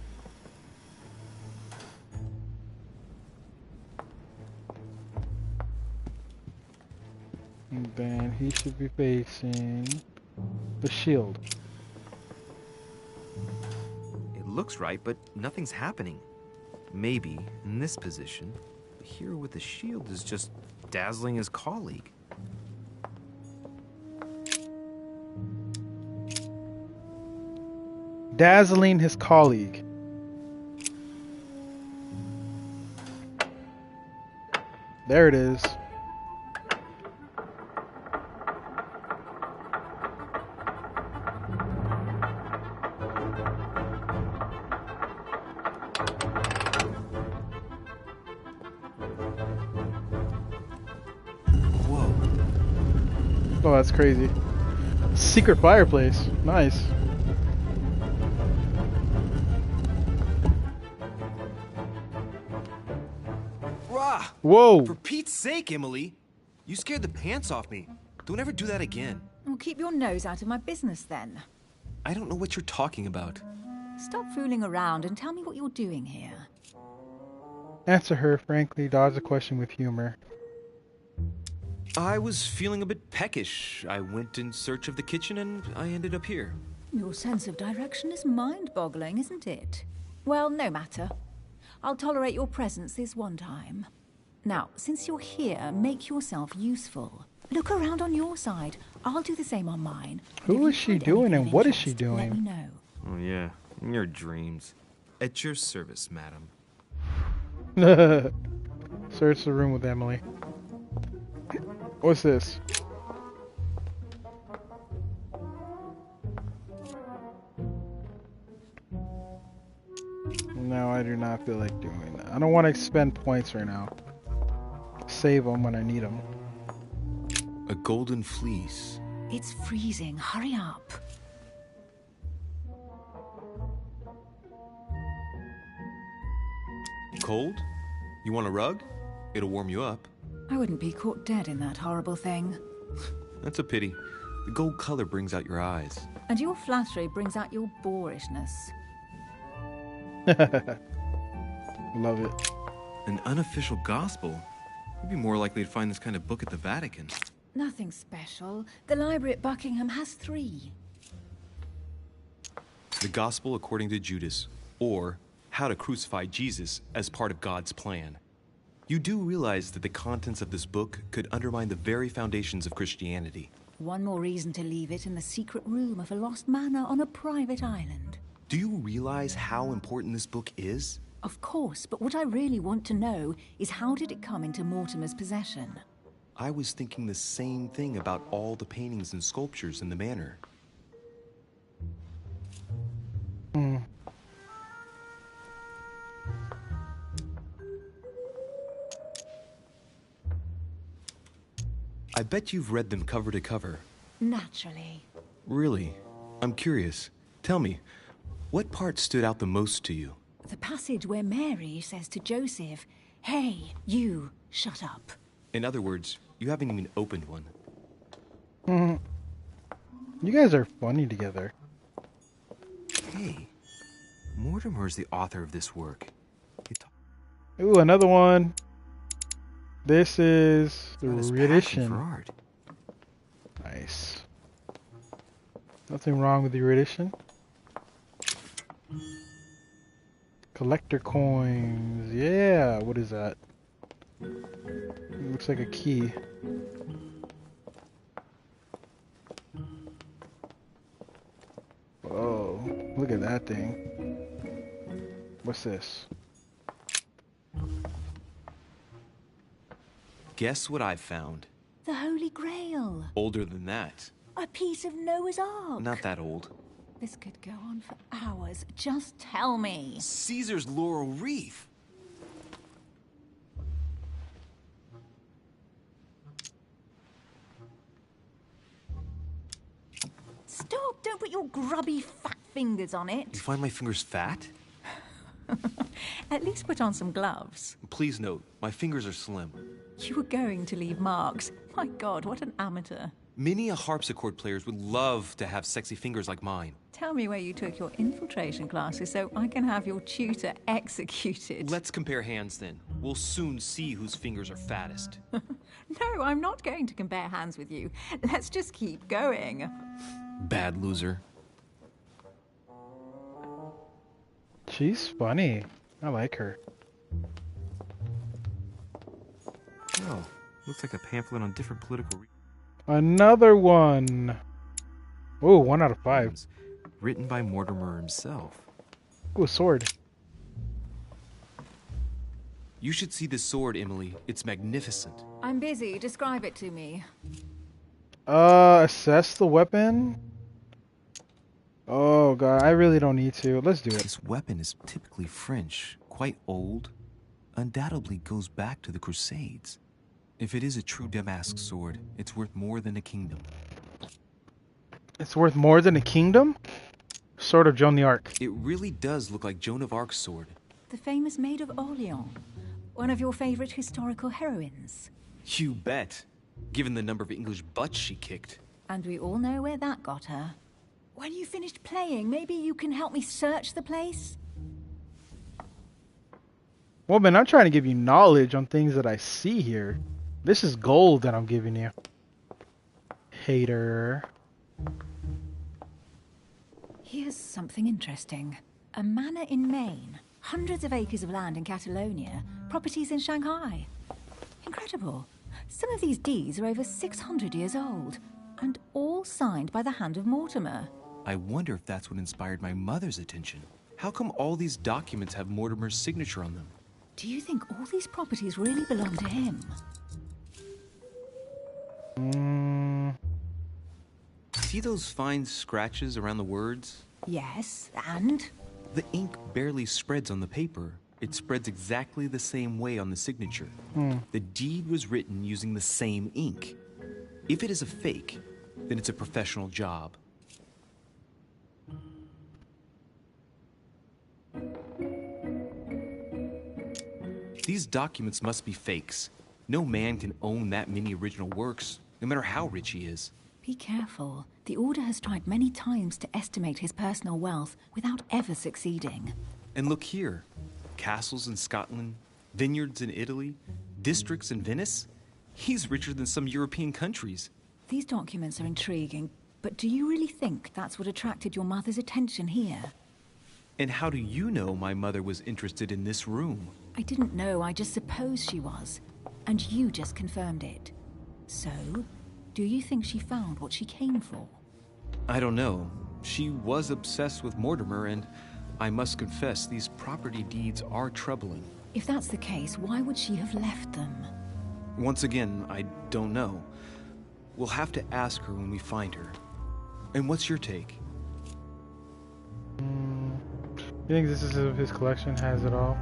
And then he should be facing the shield. It looks right, but nothing's happening. Maybe, in this position, the hero with the shield is just dazzling his colleague. Dazzling his colleague. There it is. Whoa. Oh, that's crazy. Secret fireplace. Nice. Whoa! For Pete's sake, Emily! You scared the pants off me. Don't ever do that again. Well, keep your nose out of my business then. I don't know what you're talking about. Stop fooling around and tell me what you're doing here. Answer her frankly, dodge the question with humor. I was feeling a bit peckish. I went in search of the kitchen and I ended up here. Your sense of direction is mind-boggling, isn't it? Well, no matter. I'll tolerate your presence this one time. Now, since you're here, make yourself useful. Look around on your side. I'll do the same on mine. Who is she doing and what is she doing? Let me know. Oh yeah, in your dreams. At your service, madam. Search the room with Emily. What's this? No, I do not feel like doing that. I don't want to expend points right now. Save them when I need them. A golden fleece. It's freezing. Hurry up. Cold? You want a rug? It'll warm you up. I wouldn't be caught dead in that horrible thing. That's a pity. The gold color brings out your eyes. And your flattery brings out your boorishness. Love it. An unofficial gospel? You'd be more likely to find this kind of book at the Vatican. Nothing special. The library at Buckingham has 3. The Gospel according to Judas, or How to Crucify Jesus as part of God's plan. You do realize that the contents of this book could undermine the very foundations of Christianity. One more reason to leave it in the secret room of a lost manor on a private island. Do you realize how important this book is? Of course, but what I really want to know is how did it come into Mortimer's possession? I was thinking the same thing about all the paintings and sculptures in the manor. I bet you've read them cover to cover. Naturally. Really? I'm curious. Tell me, what part stood out the most to you? The passage where Mary says to Joseph, "Hey, you, shut up." In other words, you haven't even opened one. You guys are funny together. Hey, Mortimer's the author of this work. Ooh, another one. This is the Got his passion reedition. for art. Nice. Nothing wrong with the reedition. Collector coins. Yeah, what is that? It looks like a key. Whoa, look at that thing. What's this? Guess what I've found? The Holy Grail. Older than that. A piece of Noah's Ark. Not that old. This could go on for hours. Just tell me. Caesar's laurel wreath. Stop! Don't put your grubby fat fingers on it. You find my fingers fat? At least put on some gloves. Please note, my fingers are slim. You were going to leave marks. My God, what an amateur. Many a harpsichord players would love to have sexy fingers like mine. Tell me where you took your infiltration classes so I can have your tutor executed. Let's compare hands then. We'll soon see whose fingers are fattest. No, I'm not going to compare hands with you. Let's just keep going. Bad loser. She's funny. I like her. Oh, looks like a pamphlet on different political... Another one. Oh, 1 out of 5. Written by Mortimer himself. Ooh, a sword. You should see this sword, Emily. It's magnificent. I'm busy. Describe it to me. Assess the weapon. Oh god, I really don't need to. Let's do it. This weapon is typically French, quite old. Undoubtedly goes back to the Crusades. If it is a true Damask sword, it's worth more than a kingdom. It's worth more than a kingdom? Sword of Joan the Arc. It really does look like Joan of Arc's sword. The famous Maid of Orleans. One of your favorite historical heroines. You bet. Given the number of English butts she kicked. And we all know where that got her. When you finished playing, maybe you can help me search the place? Woman, I'm trying to give you knowledge on things that I see here. This is gold that I'm giving you. Hater. Here's something interesting. A manor in Maine. Hundreds of acres of land in Catalonia. Properties in Shanghai. Incredible. Some of these deeds are over 600 years old. And all signed by the hand of Mortimer. I wonder if that's what inspired my mother's attention. How come all these documents have Mortimer's signature on them? Do you think all these properties really belong to him? See those fine scratches around the words? Yes, and? The ink barely spreads on the paper. It spreads exactly the same way on the signature. The deed was written using the same ink. If it is a fake, then it's a professional job. These documents must be fakes. No man can own that many original works, no matter how rich he is. Be careful. The Order has tried many times to estimate his personal wealth without ever succeeding. And look here. Castles in Scotland, vineyards in Italy, districts in Venice. He's richer than some European countries. These documents are intriguing, but do you really think that's what attracted your mother's attention here? And how do you know my mother was interested in this room? I didn't know, I just supposed she was. And you just confirmed it. So, do you think she found what she came for? I don't know. She was obsessed with Mortimer, and I must confess these property deeds are troubling. If that's the case, why would she have left them? Once again, I don't know. We'll have to ask her when we find her. And what's your take? You think this is if his collection has it all?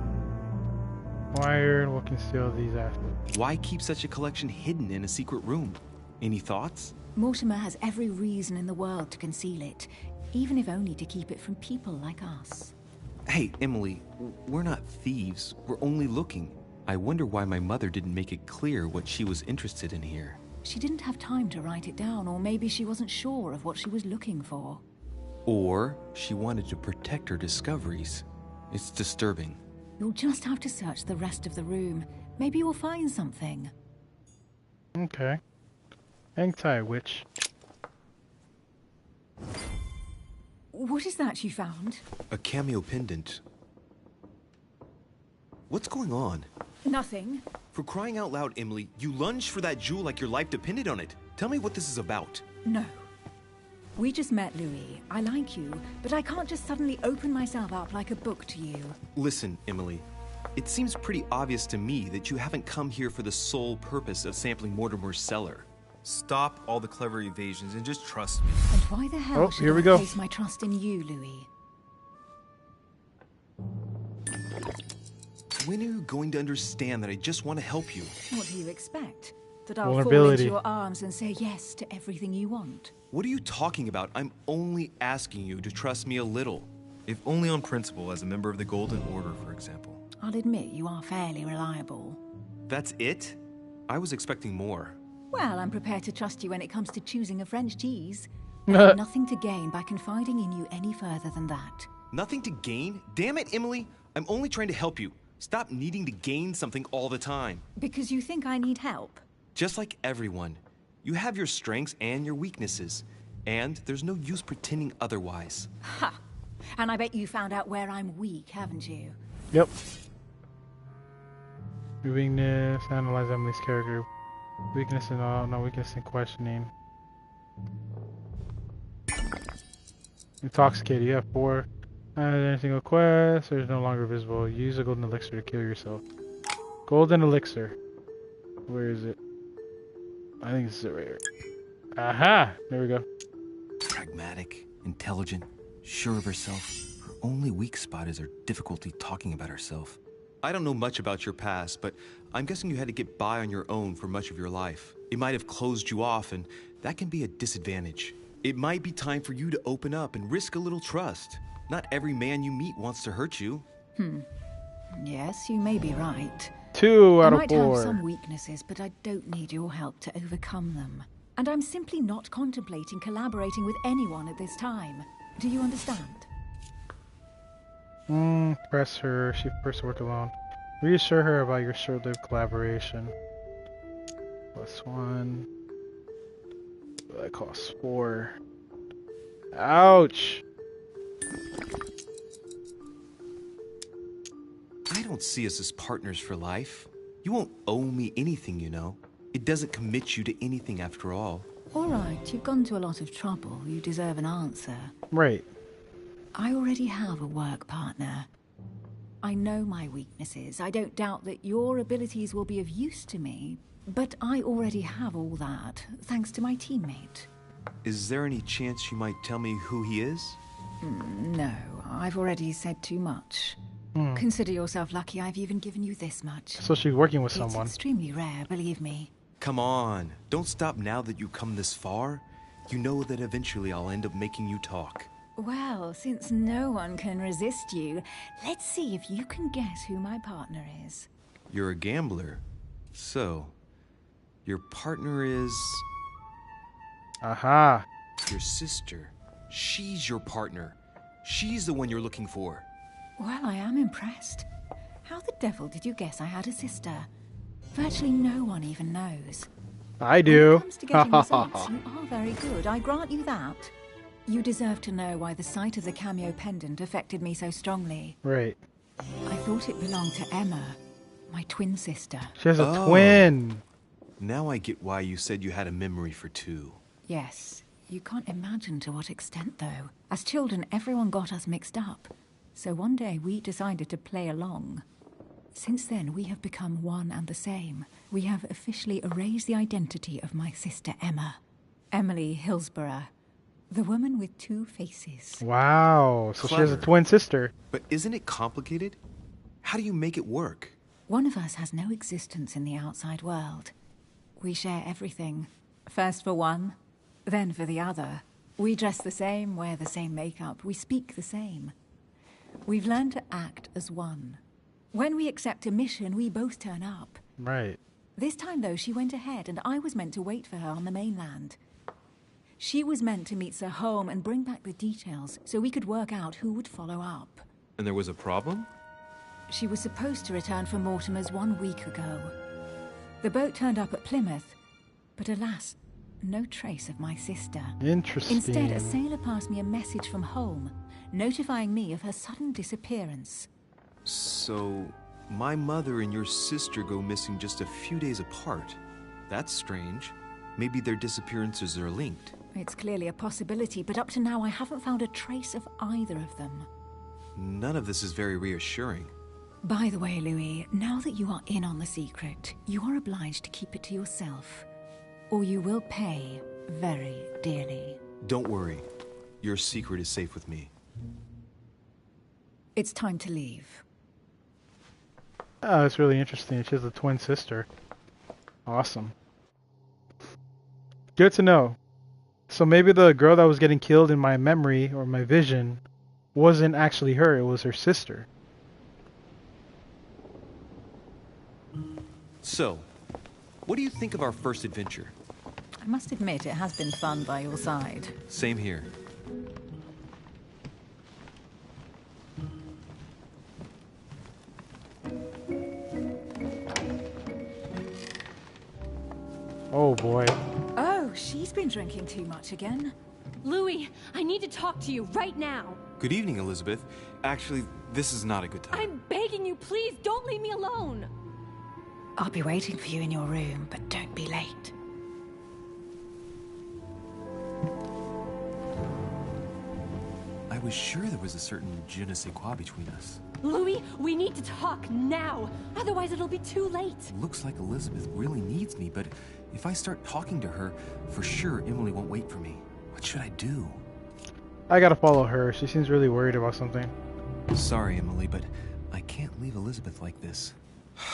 Wired, what can steal these after? Why keep such a collection hidden in a secret room? Any thoughts? Mortimer has every reason in the world to conceal it, even if only to keep it from people like us. Hey, Emily, we're not thieves. We're only looking. I wonder why my mother didn't make it clear what she was interested in here. She didn't have time to write it down, or maybe she wasn't sure of what she was looking for. Or she wanted to protect her discoveries. It's disturbing. You'll just have to search the rest of the room. Maybe you'll find something. Okay. Hang tight, witch. What is that you found? A cameo pendant. What's going on? Nothing. For crying out loud, Emily, you lunged for that jewel like your life depended on it. Tell me what this is about. No. We just met, Louis. I like you, but I can't just suddenly open myself up like a book to you. Listen, Emily. It seems pretty obvious to me that you haven't come here for the sole purpose of sampling Mortimer's cellar. Stop all the clever evasions and just trust me. And why the hell should here we I go. place my trust in you, Louis? When are you going to understand that I just want to help you? What do you expect? That I'll fall Vulnerability. into your arms and say yes to everything you want? What are you talking about? I'm only asking you to trust me a little. If only on principle, as a member of the Golden Order, for example. I'll admit you are fairly reliable. That's it? I was expecting more. Well, I'm prepared to trust you when it comes to choosing a French cheese. I have nothing to gain by confiding in you any further than that. Nothing to gain? Damn it, Emily! I'm only trying to help you. Stop needing to gain something all the time. Because you think I need help? Just like everyone. You have your strengths and your weaknesses. And there's no use pretending otherwise. Ha! And I bet you found out where I'm weak, haven't you? Yep. Your weakness. Analyze Emily's character. Weakness in all. No weakness in questioning. Intoxicated. You have 4. Any single quest. There's no longer visible. Use a golden elixir to kill yourself. Golden elixir. Where is it? I think this is it right here. Aha! There we go. Pragmatic, intelligent, sure of herself. Her only weak spot is her difficulty talking about herself. I don't know much about your past, but I'm guessing you had to get by on your own for much of your life. It might have closed you off, and that can be a disadvantage. It might be time for you to open up and risk a little trust. Not every man you meet wants to hurt you. Yes, you may be right. 2 out I of might 4. have some weaknesses, but I don't need your help to overcome them. And I'm simply not contemplating collaborating with anyone at this time. Do you understand? Press her. She prefers to work alone. Reassure her about your short-lived collaboration. +1. That costs 4. Ouch! I don't see us as partners for life. You won't owe me anything, you know. It doesn't commit you to anything after all. All right, you've gone to a lot of trouble. You deserve an answer. Right. I already have a work partner. I know my weaknesses. I don't doubt that your abilities will be of use to me. But I already have all that, thanks to my teammate. Is there any chance you might tell me who he is? No, I've already said too much. Consider yourself lucky I've even given you this much. So she's working with someone. It's extremely rare, believe me. Come on, don't stop now that you've come this far. You know that eventually I'll end up making you talk. Well, since no one can resist you, let's see if you can guess who my partner is. You're a gambler. So, your partner is... Aha! Your sister. She's your partner. She's the one you're looking for. Well, I am impressed. How the devil did you guess I had a sister? Virtually no one even knows. I do. When it comes to getting results, you are very good, I grant you that. You deserve to know why the sight of the cameo pendant affected me so strongly. Right. I thought it belonged to Emma, my twin sister. She has a twin. Now I get why you said you had a memory for 2. Yes, you can't imagine to what extent, though. As children, everyone got us mixed up. So one day we decided to play along. Since then, we have become one and the same. We have officially erased the identity of my sister Emma. Emily Hillsborough. The woman with 2 faces. Wow, so she has a twin sister. But isn't it complicated? How do you make it work? One of us has no existence in the outside world. We share everything. First for one, then for the other. We dress the same, wear the same makeup, we speak the same. We've learned to act as one. When we accept a mission, we both turn up. Right. This time, though, she went ahead, and I was meant to wait for her on the mainland. She was meant to meet Sir Home and bring back the details so we could work out who would follow up. And there was a problem? She was supposed to return from Mortimer's 1 week ago. The boat turned up at Plymouth, but alas, no trace of my sister. Interesting. Instead, a sailor passed me a message from home, notifying me of her sudden disappearance. So, my mother and your sister go missing just a few days apart. That's strange. Maybe their disappearances are linked. It's clearly a possibility, but up to now I haven't found a trace of either of them. None of this is very reassuring. By the way, Louis, now that you are in on the secret, you are obliged to keep it to yourself, or you will pay very dearly. Don't worry. Your secret is safe with me. It's time to leave. Oh, that's really interesting. She has a twin sister. Awesome. Good to know. So maybe the girl that was getting killed in my memory or my vision wasn't actually her, it was her sister. So, what do you think of our first adventure? I must admit, it has been fun by your side. Same here. Oh boy. Oh, she's been drinking too much again. Louis, I need to talk to you right now. Good evening, Elizabeth. Actually, this is not a good time. I'm begging you, please don't leave me alone. I'll be waiting for you in your room, but don't be late. I was sure there was a certain je ne sais quoi between us. Louis, we need to talk now. Otherwise it'll be too late. Looks like Elizabeth really needs me, but if I start talking to her, for sure Emily won't wait for me. What should I do? I gotta follow her. She seems really worried about something. Sorry, Emily, but I can't leave Elizabeth like this.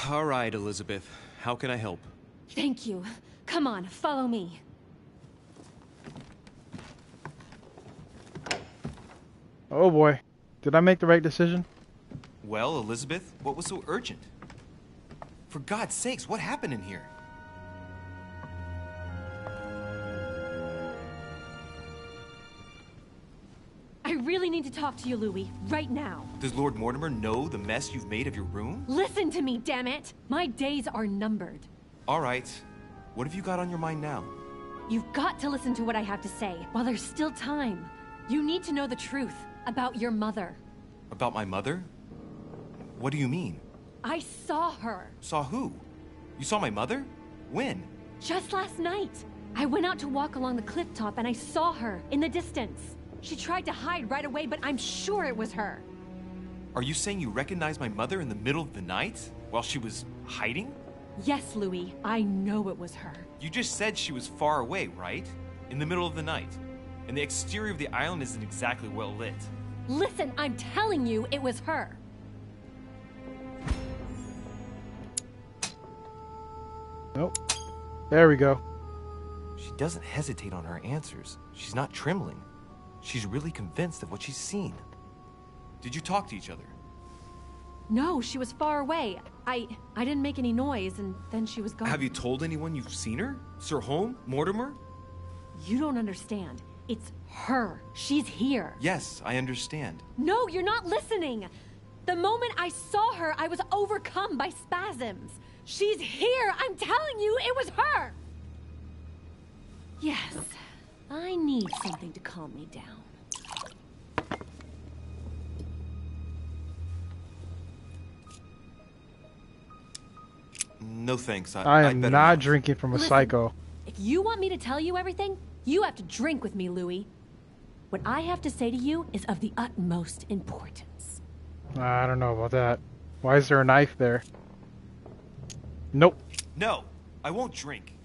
All right, Elizabeth. How can I help? Thank you. Come on, follow me. Oh boy. Did I make the right decision? Well, Elizabeth, what was so urgent? For God's sakes, what happened in here? I really need to talk to you, Louis, right now. Does Lord Mortimer know the mess you've made of your room? Listen to me, damn it! My days are numbered. All right. What have you got on your mind now? You've got to listen to what I have to say while there's still time. You need to know the truth about your mother. About my mother? What do you mean? I saw her. Saw who? You saw my mother? When? Just last night. I went out to walk along the cliff top and I saw her in the distance. She tried to hide right away, but I'm sure it was her. Are you saying you recognized my mother in the middle of the night while she was hiding? Yes, Louis. I know it was her. You just said she was far away, right? In the middle of the night. And the exterior of the island isn't exactly well lit. Listen, I'm telling you it was her. Nope. There we go. She doesn't hesitate on her answers. She's not trembling. She's really convinced of what she's seen. Did you talk to each other? No, she was far away. I didn't make any noise, and then she was gone. Have you told anyone you've seen her? Sir Home? Mortimer? You don't understand. It's her. She's here. Yes, I understand. No, you're not listening. The moment I saw her, I was overcome by spasms. She's here. I'm telling you, it was her. Yes, I need something to calm me down. No thanks. I am better not drinking from a Listen, psycho. If you want me to tell you everything, you have to drink with me, Louis. What I have to say to you is of the utmost importance. I don't know about that. Why is there a knife there? Nope. No, I won't drink.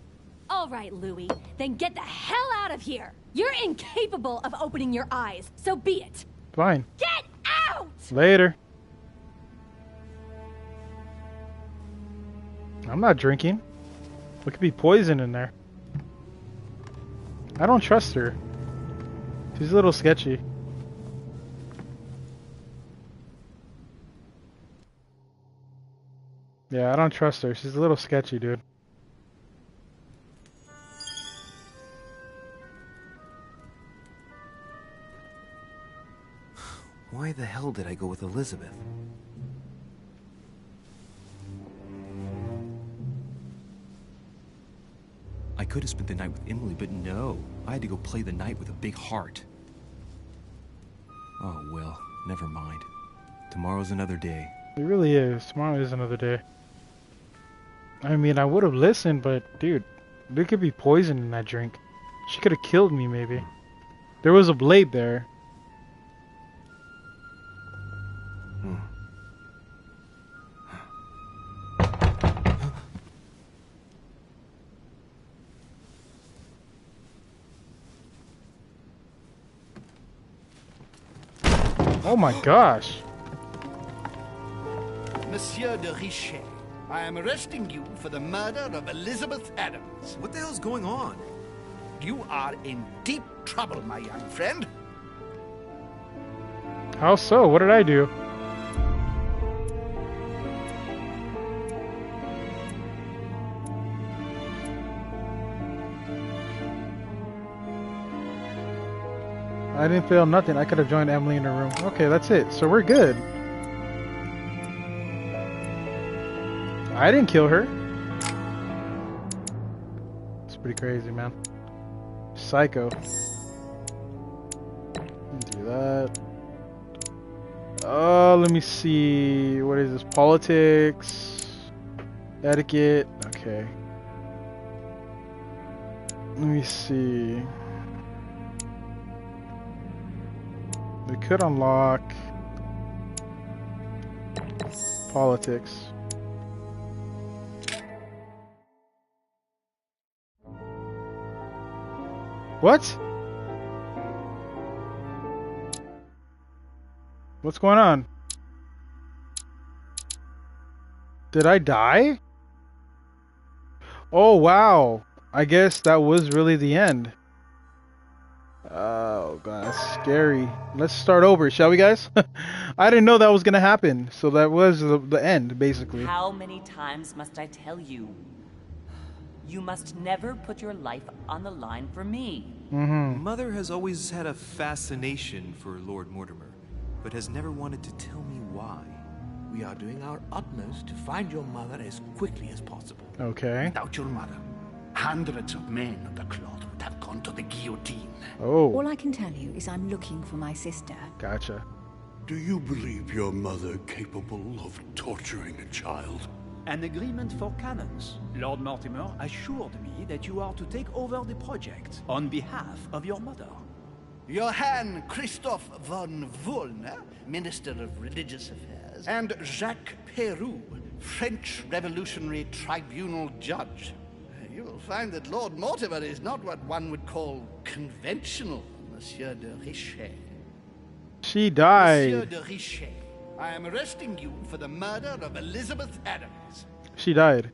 All right, Louis, then get the hell out of here. You're incapable of opening your eyes, so be it. Fine. Get out! Later. I'm not drinking. There could be poison in there. I don't trust her. She's a little sketchy. Yeah, I don't trust her. She's a little sketchy, dude. Why the hell did I go with Elizabeth? I could have spent the night with Emily, but no. I had to go play the night with a big heart. Oh, well, never mind. Tomorrow's another day. It really is. Tomorrow is another day. I mean, I would have listened, but dude, there could be poison in that drink. She could have killed me, maybe. There was a blade there. Oh my gosh. Monsieur de Richet, I am arresting you for the murder of Elizabeth Adams. What the hell's going on? You are in deep trouble, my young friend. How so? What did I do? I didn't fail nothing. I could have joined Emily in her room. Okay, that's it. So we're good. I didn't kill her. It's pretty crazy, man. Psycho. Do that. Let me see. What is this? Politics. Etiquette. Okay. Let me see. We could unlock politics. What? What's going on? Did I die? Oh wow. I guess that was really the end. Oh god, that's scary. Let's start over, shall we, guys? I didn't know that was gonna happen, so that was the end, basically. How many times must I tell you? You must never put your life on the line for me. Mother has always had a fascination for Lord Mortimer, but has never wanted to tell me why. We are doing our utmost to find your mother as quickly as possible. Okay. Without your mother, hundreds of men of the cloth would have gone to the guillotine. Oh. All I can tell you is I'm looking for my sister. Gotcha. Do you believe your mother capable of torturing a child? An agreement for cannons. Lord Mortimer assured me that you are to take over the project on behalf of your mother. Johann Christoph von Wollner, Minister of Religious Affairs, and Jacques Peroux, French Revolutionary Tribunal Judge. You will find that Lord Mortimer is not what one would call conventional, Monsieur de Richet. She died. Monsieur de Richet, I am arresting you for the murder of Elizabeth Adams. She died.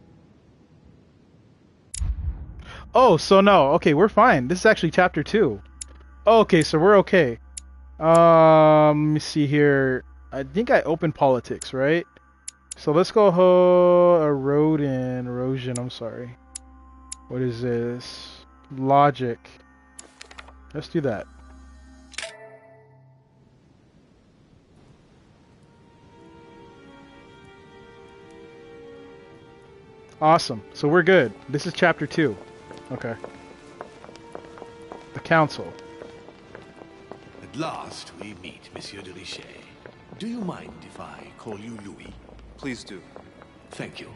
Oh, so no. Okay, we're fine. This is actually chapter 2. Okay, so we're okay. Let me see here. I think I opened politics, right? So let's go erosion, I'm sorry. What is this? Logic. Let's do that. Awesome. So we're good. This is chapter 2. Okay. The council. At last we meet, Monsieur de Richet. Do you mind if I call you Louis? Please do. Thank you.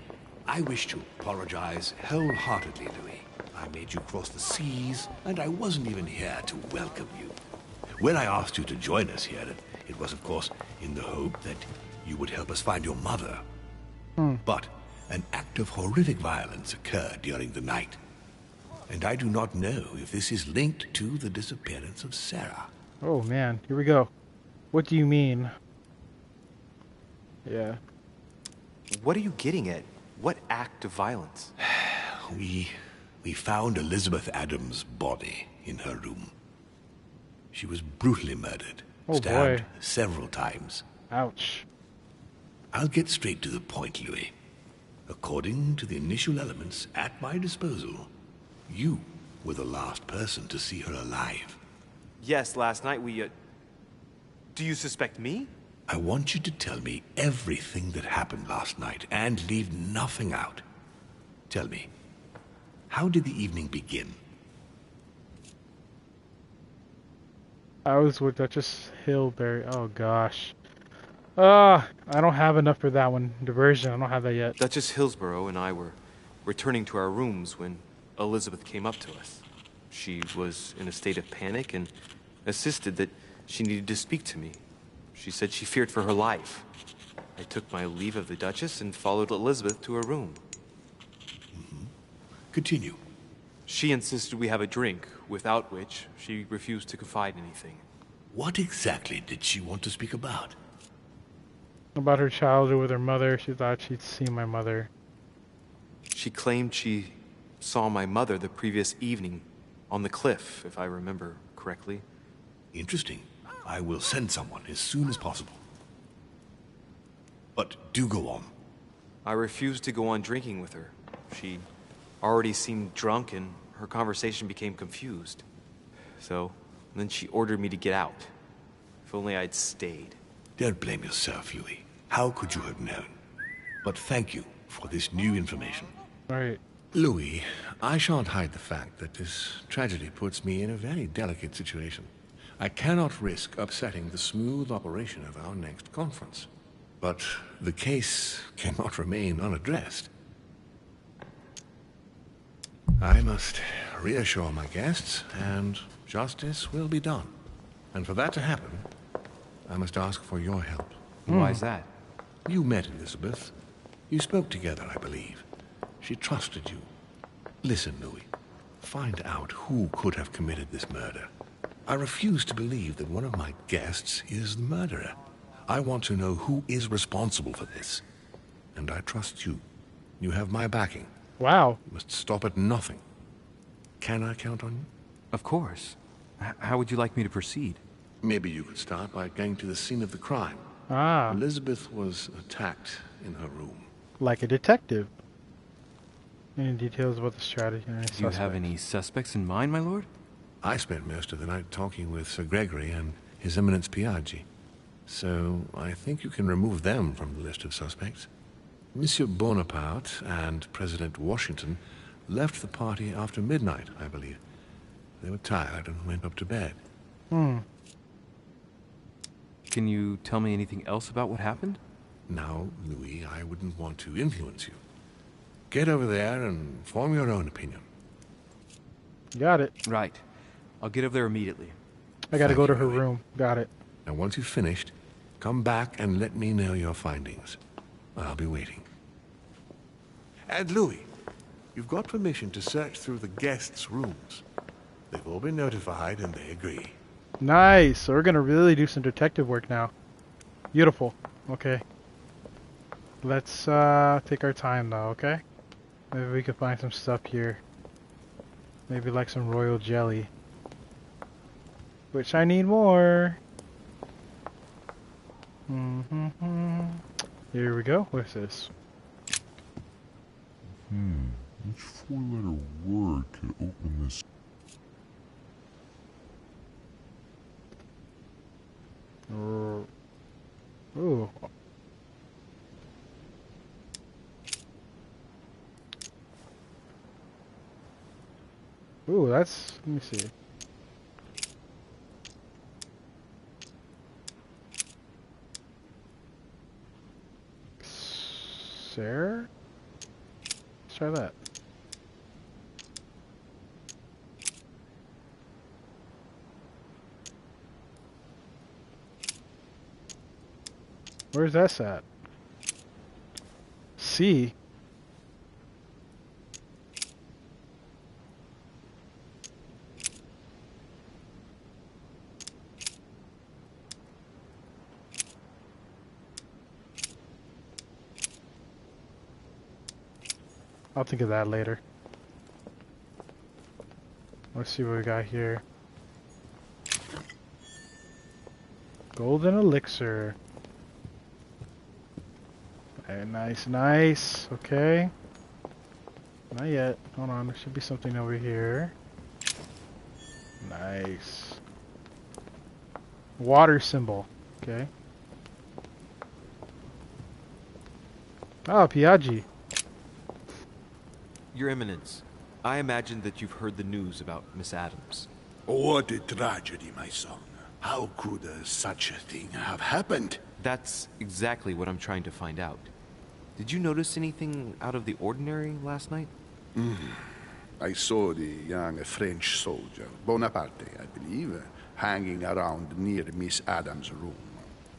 I wish to apologize wholeheartedly, Louis. I made you cross the seas, and I wasn't even here to welcome you. When I asked you to join us here, it was, of course, in the hope that you would help us find your mother. But an act of horrific violence occurred during the night. And I do not know if this is linked to the disappearance of Sarah. Oh man, here we go. What do you mean? Yeah. What are you getting at? What act of violence? We found Elizabeth Adams' body in her room. She was brutally murdered, stabbed several times. Ouch. I'll get straight to the point, Louis. According to the initial elements at my disposal, you were the last person to see her alive. Yes, last night we, Do you suspect me? I want you to tell me everything that happened last night, and leave nothing out. Tell me, how did the evening begin? I was with Duchess Hilberry. Oh gosh. I don't have enough for that one. Diversion, I don't have that yet. Duchess Hillsborough and I were returning to our rooms when Elizabeth came up to us. She was in a state of panic and insisted that she needed to speak to me. She said she feared for her life. I took my leave of the Duchess and followed Elizabeth to her room. Continue. She insisted we have a drink, without which she refused to confide anything. What exactly did she want to speak about? About her childhood with her mother. She thought she'd seen my mother. She claimed she saw my mother the previous evening on the cliff, if I remember correctly. Interesting. I will send someone as soon as possible. But do go on. I refused to go on drinking with her. She already seemed drunk and her conversation became confused. So, then she ordered me to get out. If only I'd stayed. Don't blame yourself, Louis. How could you have known? But thank you for this new information. Right. Louis, I shan't hide the fact that this tragedy puts me in a very delicate situation. I cannot risk upsetting the smooth operation of our next conference. But the case cannot remain unaddressed. I must reassure my guests, and justice will be done. And for that to happen, I must ask for your help. Why is that? You met Elizabeth. You spoke together, I believe. She trusted you. Listen, Louis. Find out who could have committed this murder. I refuse to believe that one of my guests is the murderer. I want to know who is responsible for this. And I trust you. You have my backing. Wow. You must stop at nothing. Can I count on you? Of course. How would you like me to proceed? Maybe you could start by going to the scene of the crime. Ah. Elizabeth was attacked in her room. Like a detective. Any details about the strategy? Do you have any suspects in mind, my lord? I spent most of the night talking with Sir Gregory and His Eminence Piaggi. So I think you can remove them from the list of suspects. Monsieur Bonaparte and President Washington left the party after midnight, I believe. They were tired and went up to bed. Can you tell me anything else about what happened? Now, Louis, I wouldn't want to influence you. Get over there and form your own opinion. Got it. Right. I'll get over there immediately. I gotta go to her room. Got it. Now, once you've finished, come back and let me know your findings. I'll be waiting. And Louis, you've got permission to search through the guests' rooms. They've all been notified and they agree. Nice. So we're gonna really do some detective work now. Beautiful. Okay. Let's take our time though, okay? Maybe we can find some stuff here. Maybe like some royal jelly. Which I need more. Here we go. What's this? Which four-letter word could open this? Ooh. Ooh, that's, let me see. Sarah? Let's try that. Where's that at? C. I'll think of that later. Let's see what we got here. Golden elixir. Okay, nice, nice. Okay. Not yet. Hold on, there should be something over here. Nice. Water symbol. Okay. Ah, Piaggi. Your Eminence, I imagine that you've heard the news about Miss Adams. What a tragedy, my son. How could such a thing have happened? That's exactly what I'm trying to find out. Did you notice anything out of the ordinary last night? I saw the young French soldier, Bonaparte, I believe, hanging around near Miss Adams' room.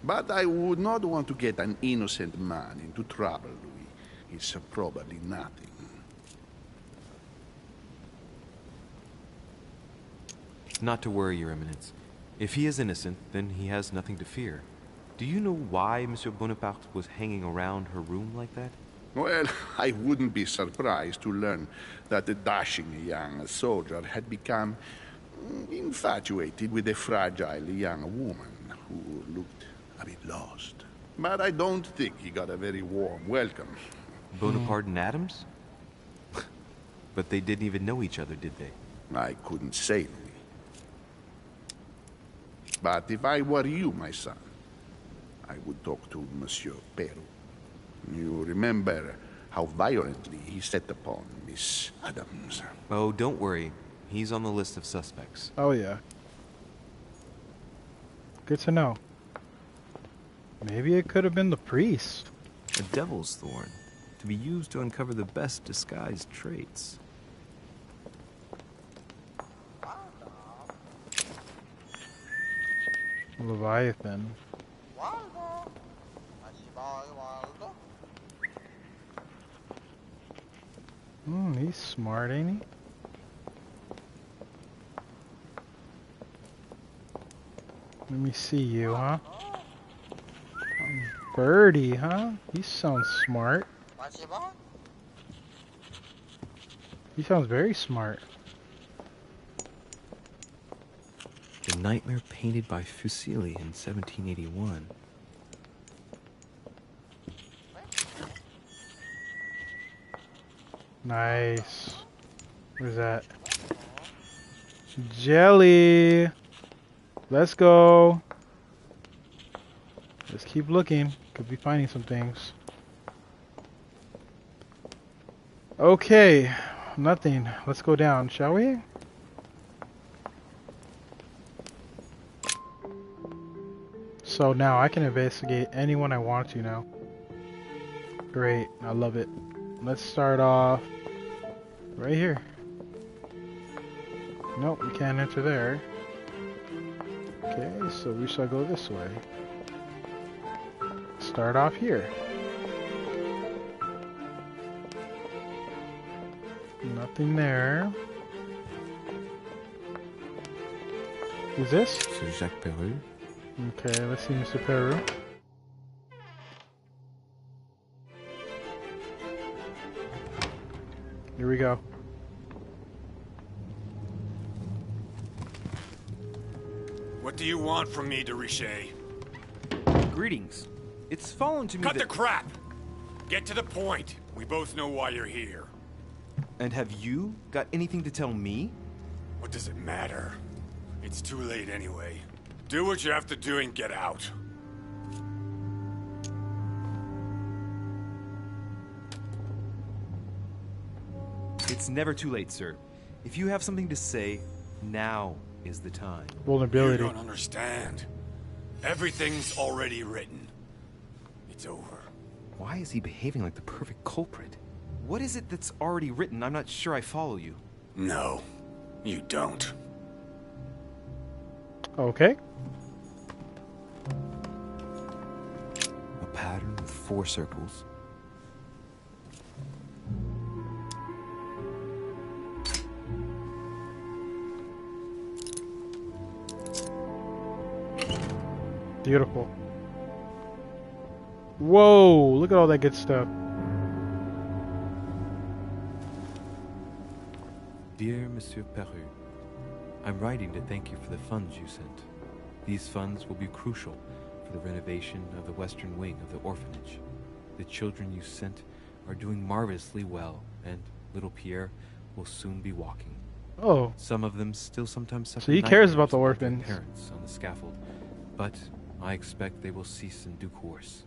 But I would not want to get an innocent man into trouble, Louis. It's probably nothing. Not to worry, Your Eminence. If he is innocent, then he has nothing to fear. Do you know why Monsieur Bonaparte was hanging around her room like that? Well, I wouldn't be surprised to learn that the dashing young soldier had become infatuated with a fragile young woman who looked a bit lost. But I don't think he got a very warm welcome. Bonaparte and Adams? But they didn't even know each other, did they? I couldn't say, Louis. But if I were you, my son, I would talk to Monsieur Perrault. You remember how violently he set upon Miss Adams. Oh, don't worry. He's on the list of suspects. Oh, yeah. Good to know. Maybe it could have been the priest. A devil's thorn, to be used to uncover the best disguised traits. Leviathan. He's smart, ain't he? Let me see you, huh? Birdie, huh? He sounds smart. He sounds very smart. The nightmare painted by Fuseli in 1781. Nice. Where's that? Jelly! Let's go. Let's keep looking. Could be finding some things. Okay. Nothing. Let's go down, shall we? So now I can investigate anyone I want to now. Great. I love it. Let's start off right here. Nope, we can't enter there. Okay, so we shall go this way. Start off here. Nothing there. Who's this? C'est Jacques Perrault. Okay, let's see Mr. Perrault. Here we go. What do you want from me, de Richet? Greetings. It's fallen to me that... Cut the crap! Get to the point. We both know why you're here. And have you got anything to tell me? What does it matter? It's too late anyway. Do what you have to do and get out. It's never too late, sir. If you have something to say, now is the time. Vulnerability. You don't understand. Everything's already written. It's over. Why is he behaving like the perfect culprit? What is it that's already written? I'm not sure I follow you. No, you don't. Okay. A pattern with 4 circles. Beautiful. Whoa, look at all that good stuff. Dear Monsieur Perrault, I'm writing to thank you for the funds you sent. These funds will be crucial for the renovation of the western wing of the orphanage. The children you sent are doing marvelously well, and little Pierre will soon be walking. Oh. Some of them still sometimes suffer. So he cares about the orphans. Parents on the scaffold, but I expect they will cease in due course.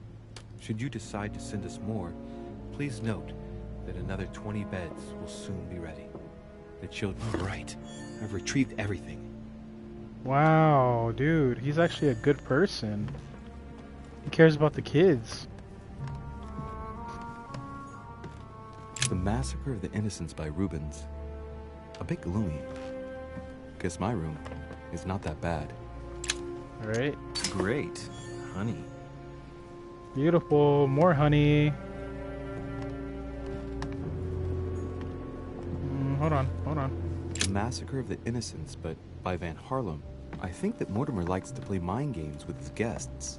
Should you decide to send us more, please note that another 20 beds will soon be ready. The children... All right. I've retrieved everything. Wow, dude, he's actually a good person. He cares about the kids. The Massacre of the Innocents by Rubens. A bit gloomy. Guess my room is not that bad. Alright. Great. Honey. Beautiful. More honey. Hold on. The Massacre of the Innocents, but by Van Harlem. I think that Mortimer likes to play mind games with his guests.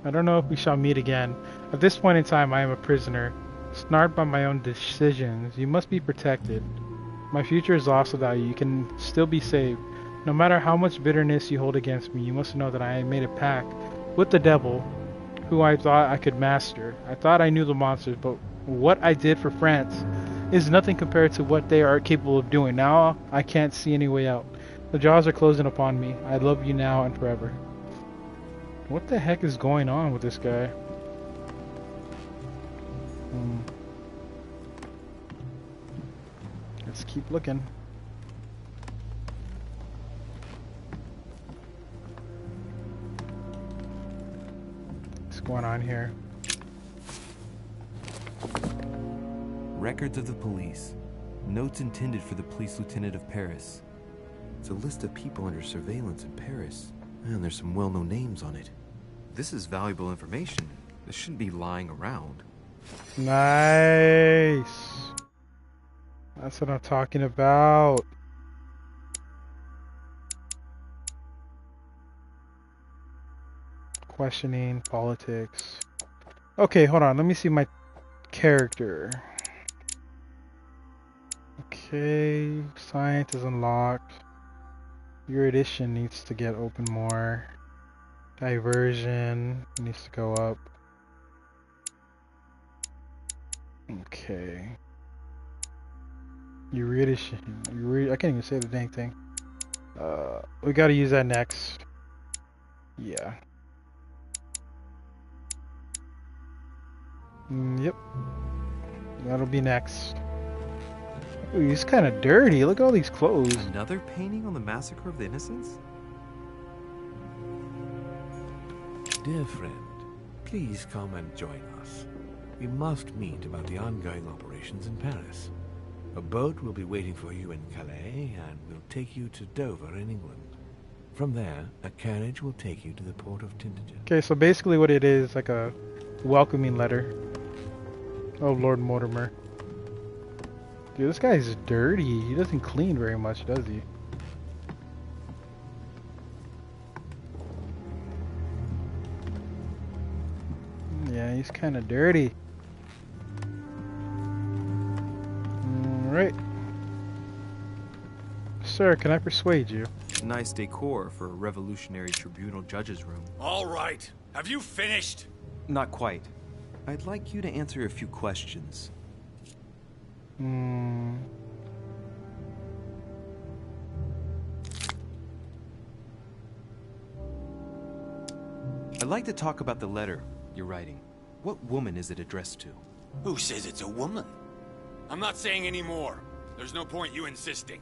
I don't know if we shall meet again. At this point in time, I am a prisoner, snared by my own decisions. You must be protected. My future is lost without you. You can still be saved. No matter how much bitterness you hold against me, you must know that I made a pact with the devil, who I thought I could master. I thought I knew the monsters, but what I did for France is nothing compared to what they are capable of doing. Now I can't see any way out. The jaws are closing upon me. I love you now and forever. What the heck is going on with this guy? Let's keep looking. What's going on here? Records of the police. Notes intended for the police lieutenant of Paris. It's a list of people under surveillance in Paris. And there's some well-known names on it. This is valuable information. This shouldn't be lying around. Nice. That's what I'm talking about. Questioning, politics. Okay, hold on. Let me see my character. Okay, science is unlocked. Erudition needs to get open more. Diversion needs to go up. Okay. Erudition. I can't even say the dang thing. We gotta use that next. Yeah. Yep. That'll be next. Ooh, he's kind of dirty. Look at all these clothes. Another painting on the Massacre of the Innocents? Dear friend, please come and join us. We must meet about the ongoing operations in Paris. A boat will be waiting for you in Calais and will take you to Dover in England. From there, a carriage will take you to the port of Tintagel. Okay, so basically what it is, like a welcoming letter of Lord Mortimer. Dude, this guy's dirty. He doesn't clean very much, does he? Yeah, he's kind of dirty. Alright. Sir, can I persuade you? Nice decor for a revolutionary tribunal judge's room. All right. Have you finished? Not quite. I'd like you to answer a few questions. I'd like to talk about the letter you're writing. What woman is it addressed to? Who says it's a woman? I'm not saying any more. There's no point you insisting.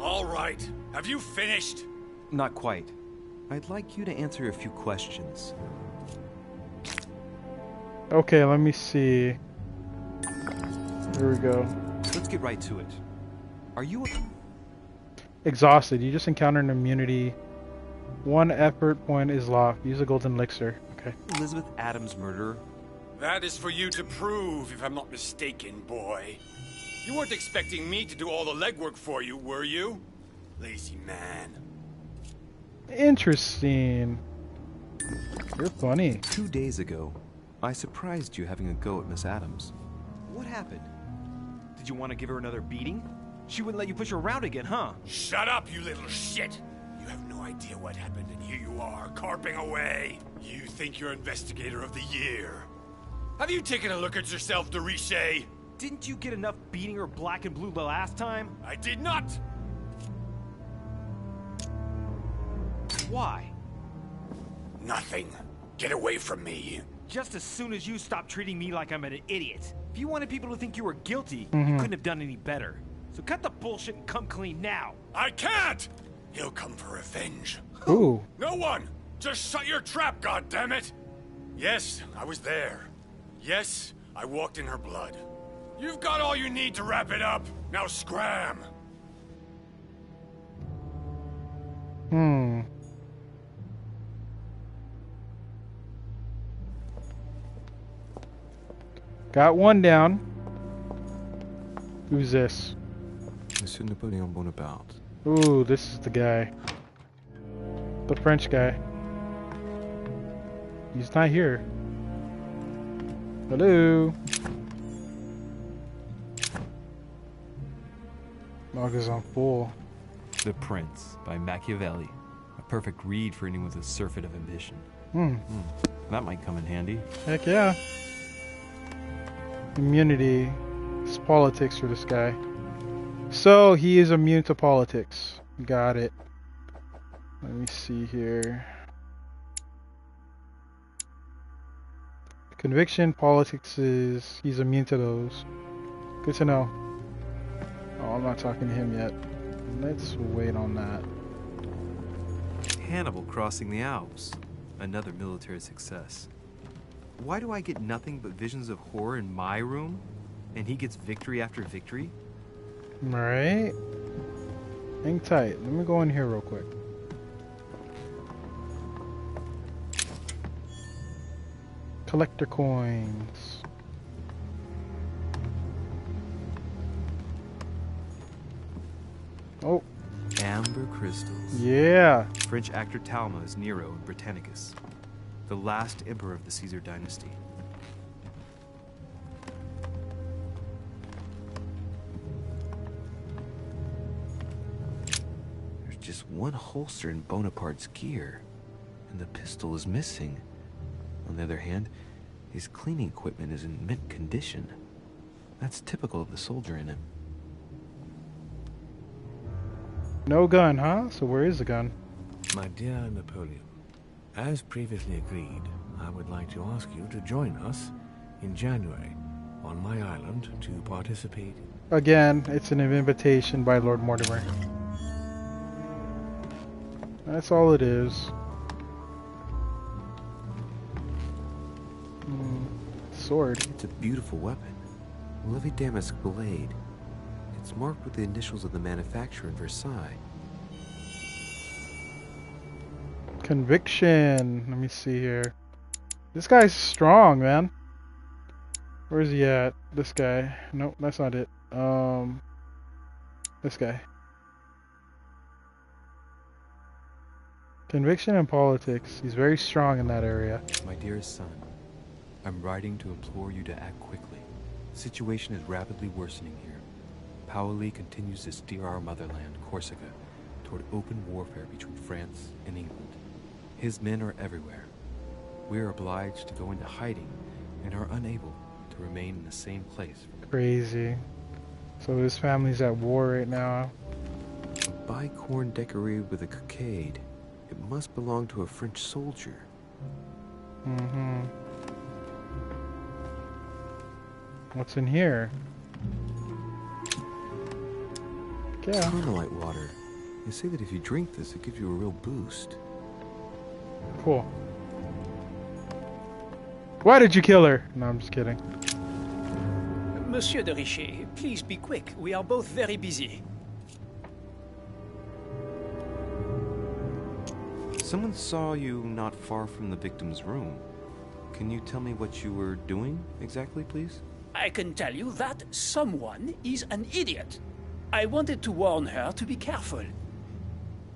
All right. Have you finished? Not quite. I'd like you to answer a few questions. Okay, let me see. Here we go. Let's get right to it. Are you exhausted? You just encountered an immunity. One effort point is locked. Use a golden elixir. Okay. Elizabeth Adams' murderer? That is for you to prove, if I'm not mistaken, boy. You weren't expecting me to do all the legwork for you, were you? Lazy man. Interesting. You're funny. 2 days ago, I surprised you having a go at Miss Adams. What happened? Did you want to give her another beating? She wouldn't let you push her around again, huh? Shut up, you little shit! You have no idea what happened, and here you are, carping away. You think you're Investigator of the Year. Have you taken a look at yourself, de Richet? Didn't you get enough beating her black and blue the last time? I did not! Why? Nothing. Get away from me. Just as soon as you stop treating me like I'm an idiot. If you wanted people to think you were guilty, Mhm. you couldn't have done any better. So cut the bullshit and come clean now. I can't! He'll come for revenge. Ooh. No one! Just shut your trap, goddammit! Yes, I was there. Yes, I walked in her blood. You've got all you need to wrap it up. Now scram! Got one down. Who's this? Monsieur Napoleon Bonaparte. Ooh, this is the guy. The French guy. He's not here. Hello. Log is on full. The Prince by Machiavelli. A perfect read for anyone with a surfeit of ambition. That might come in handy. Heck yeah. Immunity. It's politics for this guy. So he is immune to politics. Got it. Let me see here. Conviction, politics is... he's immune to those. Good to know. Oh, I'm not talking to him yet. Let's wait on that. Hannibal crossing the Alps. Another military success. Why do I get nothing but visions of horror in my room? And he gets victory after victory? Right. Hang tight. Let me go in here real quick. Collector coins. Oh. Amber crystals. Yeah. French actor Talma is Nero in Britannicus, the last emperor of the Caesar dynasty. There's just one holster in Bonaparte's gear, and the pistol is missing. On the other hand, his cleaning equipment is in mint condition. That's typical of the soldier in him. No gun, huh? So where is the gun? My dear Napoleon, as previously agreed, I would like to ask you to join us in January on my island to participate. Again, it's an invitation by Lord Mortimer. That's all it is. Sword. It's a beautiful weapon. Lovely damask blade. It's marked with the initials of the manufacturer in Versailles. Conviction. Let me see here. This guy's strong, man. Where's he at? This guy. Nope, that's not it. This guy. Conviction and politics. He's very strong in that area. My dearest son, I'm writing to implore you to act quickly. The situation is rapidly worsening here. Paoli continues to steer our motherland, Corsica, toward open warfare between France and England. His men are everywhere. We are obliged to go into hiding and are unable to remain in the same place. Crazy. So his family's at war right now. A bicorn decorated with a cockade. It must belong to a French soldier. What's in here? Yeah. Carmelite water. They say that if you drink this, it gives you a real boost. Cool. Why did you kill her? No, I'm just kidding. Monsieur de Richet, please be quick. We are both very busy. Someone saw you not far from the victim's room. Can you tell me what you were doing exactly, please? I can tell you that someone is an idiot. I wanted to warn her to be careful.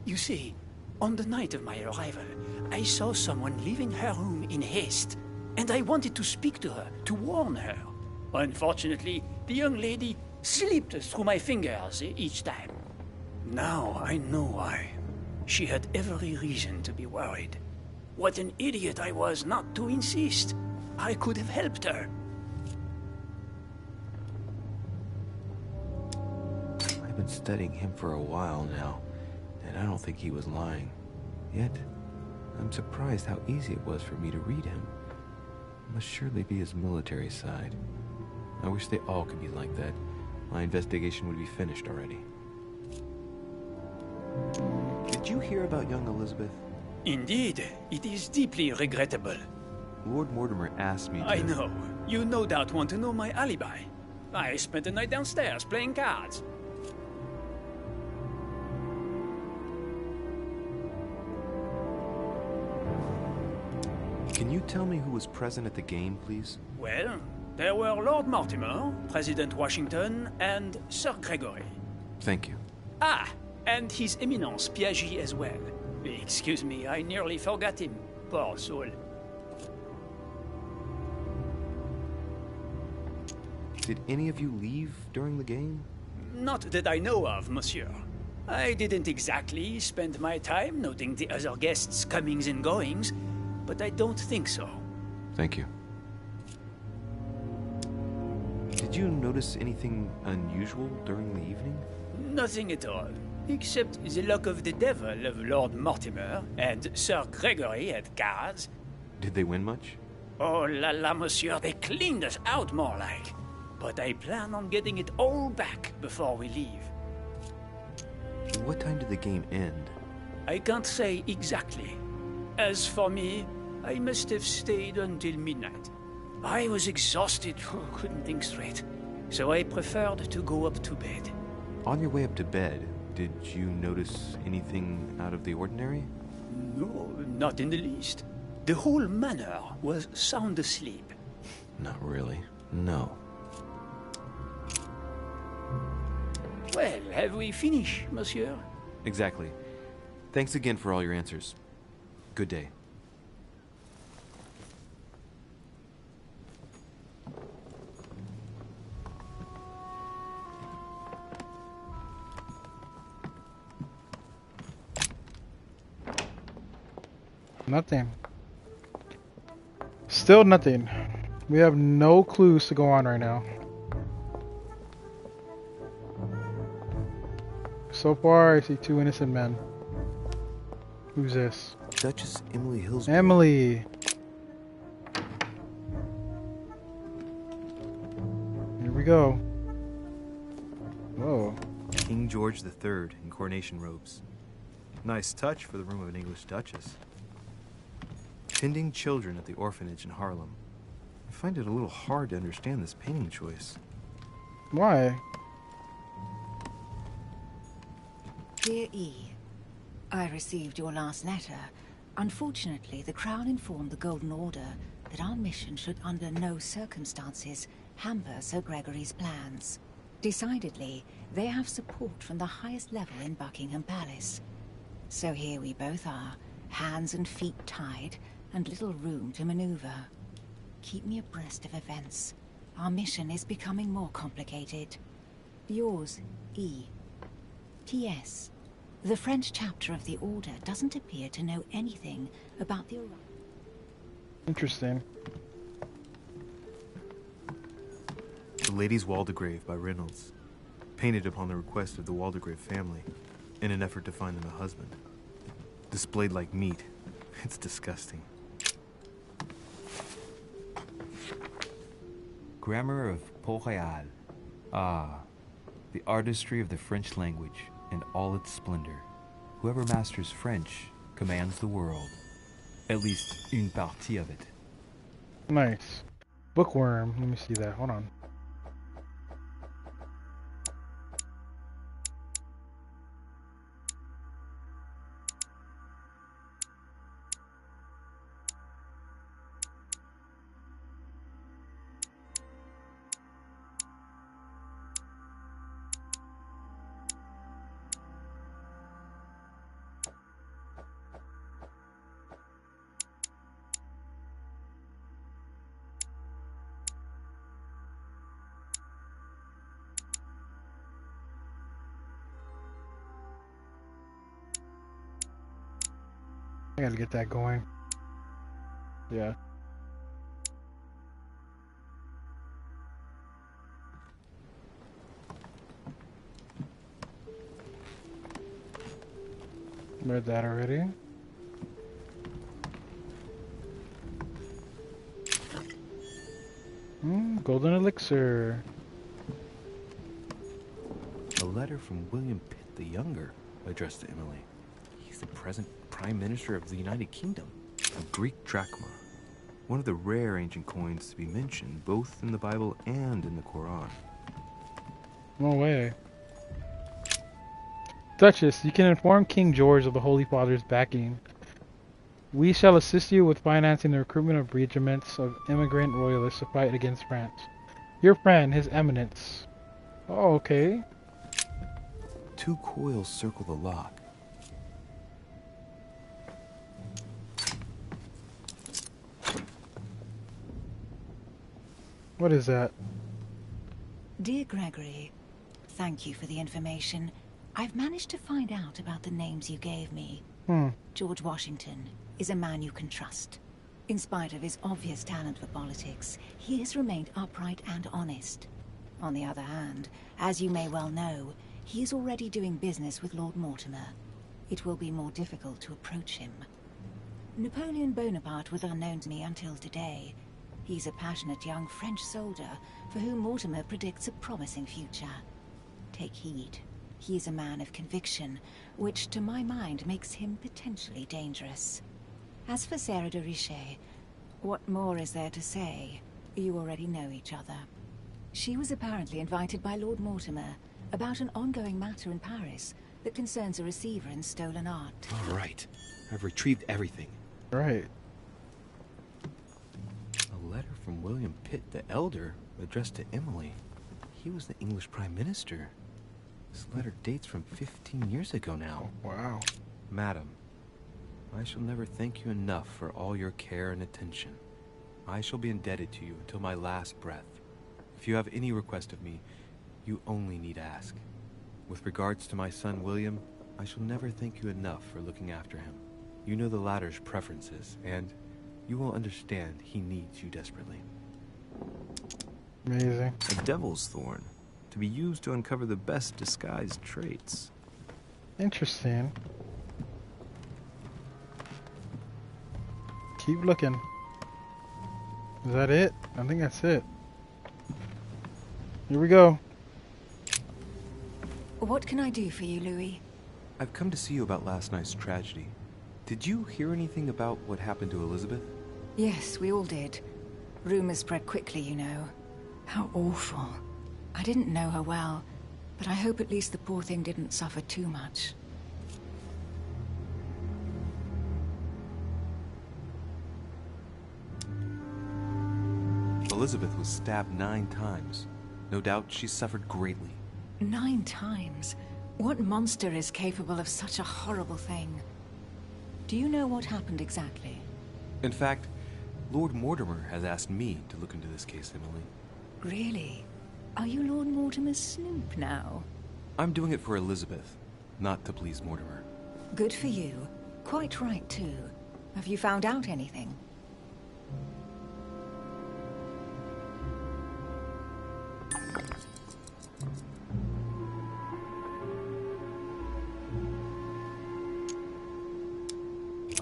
You see, on the night of my arrival, I saw someone leaving her room in haste, and I wanted to speak to her, to warn her. Unfortunately, the young lady slipped through my fingers each time. Now I know why. She had every reason to be worried. What an idiot I was not to insist. I could have helped her. I've been studying him for a while now, and I don't think he was lying. Yet, I'm surprised how easy it was for me to read him. It must surely be his military side. I wish they all could be like that. My investigation would be finished already. Did you hear about young Elizabeth? Indeed, it is deeply regrettable. Lord Mortimer asked me to... I know. You no doubt want to know my alibi. I spent the night downstairs playing cards. Can you tell me who was present at the game, please? Well, there were Lord Mortimer, President Washington, and Sir Gregory. Thank you. Ah, and His Eminence Piaget as well. Excuse me, I nearly forgot him. Poor soul. Did any of you leave during the game? Not that I know of, monsieur. I didn't exactly spend my time noting the other guests' comings and goings, but I don't think so. Thank you. Did you notice anything unusual during the evening? Nothing at all, except the luck of the devil of Lord Mortimer and Sir Gregory at cards. Did they win much? Oh la la, monsieur, they cleaned us out more like. But I plan on getting it all back before we leave. What time did the game end? I can't say exactly. As for me, I must have stayed until midnight. I was exhausted, couldn't think straight, so I preferred to go up to bed. On your way up to bed, did you notice anything out of the ordinary? No, not in the least. The whole manor was sound asleep. Not really, no. Well, have we finished, monsieur? Exactly. Thanks again for all your answers. Good day. Nothing. Still nothing. We have no clues to go on right now. So far, I see two innocent men. Who's this? Duchess Emily Hillsborough. Emily! Here we go. Whoa. King George III in coronation robes. Nice touch for the room of an English duchess. Tending children at the orphanage in Harlem. I find it a little hard to understand this painting choice. Why? Dear E, I received your last letter. Unfortunately, the Crown informed the Golden Order that our mission should under no circumstances hamper Sir Gregory's plans. Decidedly, they have support from the highest level in Buckingham Palace. So here we both are, hands and feet tied, and little room to maneuver. Keep me abreast of events. Our mission is becoming more complicated. Yours, E. T.S. The French chapter of the Order doesn't appear to know anything about the... Interesting. The Lady's Waldegrave by Reynolds. Painted upon the request of the Waldegrave family, in an effort to find them a husband. Displayed like meat. It's disgusting. Grammar of Port-Royal. Ah, the artistry of the French language and all its splendor. Whoever masters French commands the world. At least, une partie of it. Nice. Bookworm. Let me see that. Hold on. I gotta get that going. Yeah. Read that already. Golden elixir. A letter from William Pitt the Younger, addressed to Emily. He's the present Prime Minister of the United Kingdom. A Greek drachma. One of the rare ancient coins to be mentioned, both in the Bible and in the Quran. No way. Duchess, you can inform King George of the Holy Father's backing. We shall assist you with financing the recruitment of regiments of immigrant royalists to fight against France. Your friend, His Eminence. Oh, okay. 2 coils circle the lock. What is that? Dear Gregory, thank you for the information. I've managed to find out about the names you gave me. George Washington is a man you can trust. In spite of his obvious talent for politics, he has remained upright and honest. On the other hand, as you may well know, he is already doing business with Lord Mortimer. It will be more difficult to approach him. Napoleon Bonaparte was unknown to me until today. He's a passionate young French soldier for whom Mortimer predicts a promising future. Take heed. He is a man of conviction, which to my mind makes him potentially dangerous. As for Sarah de Richet, what more is there to say? You already know each other. She was apparently invited by Lord Mortimer about an ongoing matter in Paris that concerns a receiver in stolen art. All right. I've retrieved everything. Right. A letter from William Pitt the Elder, addressed to Emily. He was the English Prime Minister. This letter dates from 15 years ago now. Wow. Madam, I shall never thank you enough for all your care and attention. I shall be indebted to you until my last breath. If you have any request of me, you only need ask. With regards to my son William, I shall never thank you enough for looking after him. You know the latter's preferences, and you will understand he needs you desperately. Amazing. A devil's thorn, to be used to uncover the best disguised traits. Interesting. Keep looking. Is that it? I think that's it. Here we go. What can I do for you, Louis? I've come to see you about last night's tragedy. Did you hear anything about what happened to Elizabeth? Yes, we all did. Rumors spread quickly, you know. How awful. I didn't know her well, but I hope at least the poor thing didn't suffer too much. Elizabeth was stabbed 9 times. No doubt she suffered greatly. 9 times? What monster is capable of such a horrible thing? Do you know what happened exactly? In fact, Lord Mortimer has asked me to look into this case, Emily. Really? Are you Lord Mortimer's snoop now? I'm doing it for Elizabeth, not to please Mortimer. Good for you. Quite right, too. Have you found out anything?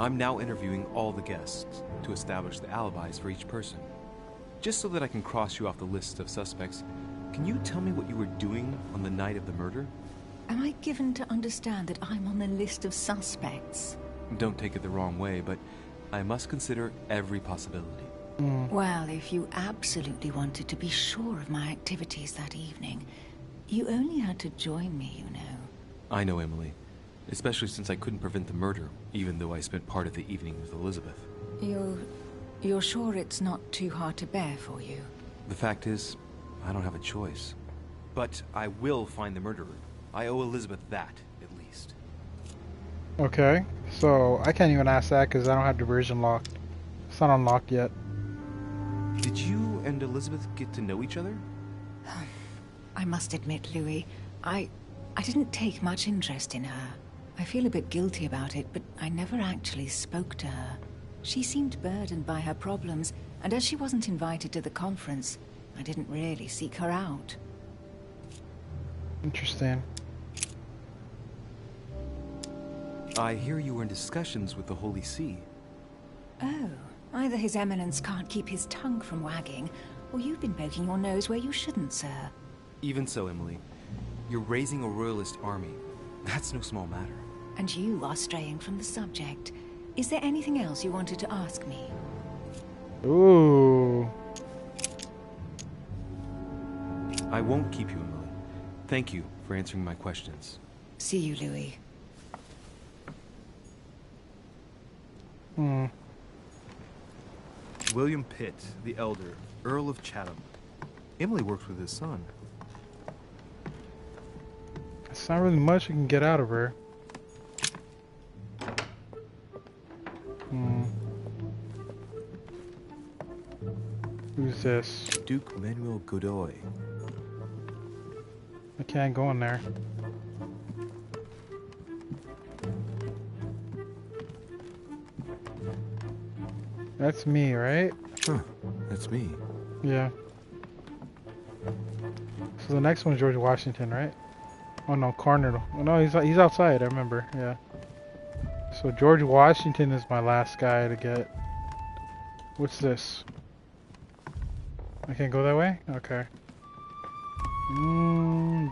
I'm now interviewing all the guests to establish the alibis for each person. Just so that I can cross you off the list of suspects, can you tell me what you were doing on the night of the murder? Am I given to understand that I'm on the list of suspects? Don't take it the wrong way, but I must consider every possibility. Well, if you absolutely wanted to be sure of my activities that evening, you only had to join me, you know. I know, Emily. Especially since I couldn't prevent the murder, even though I spent part of the evening with Elizabeth. You're sure it's not too hard to bear for you? The fact is, I don't have a choice. But I will find the murderer. I owe Elizabeth that, at least. Okay, so I can't even ask that because I don't have diversion locked. It's not unlocked yet. Did you and Elizabeth get to know each other? I must admit, Louis, I didn't take much interest in her. I feel a bit guilty about it, but I never actually spoke to her. She seemed burdened by her problems, and as she wasn't invited to the conference, I didn't really seek her out. Interesting. I hear you were in discussions with the Holy See. Oh, either His Eminence can't keep his tongue from wagging, Well, you've been poking your nose where you shouldn't, sir. Even so, Emily, you're raising a royalist army. That's no small matter. And you are straying from the subject. Is there anything else you wanted to ask me? Ooh. I won't keep you, Emily. Thank you for answering my questions. See you, Louis. William Pitt, the Elder, Earl of Chatham. Emily works with his son. It's not really much you can get out of her. Who's this? Duke Manuel Godoy. I can't go in there. That's me, right? Huh. That's me. Yeah. So the next one's George Washington, right? Oh no, Carter. Oh, no, he's outside. I remember. Yeah. So George Washington is my last guy to get. What's this? I can't go that way? Okay.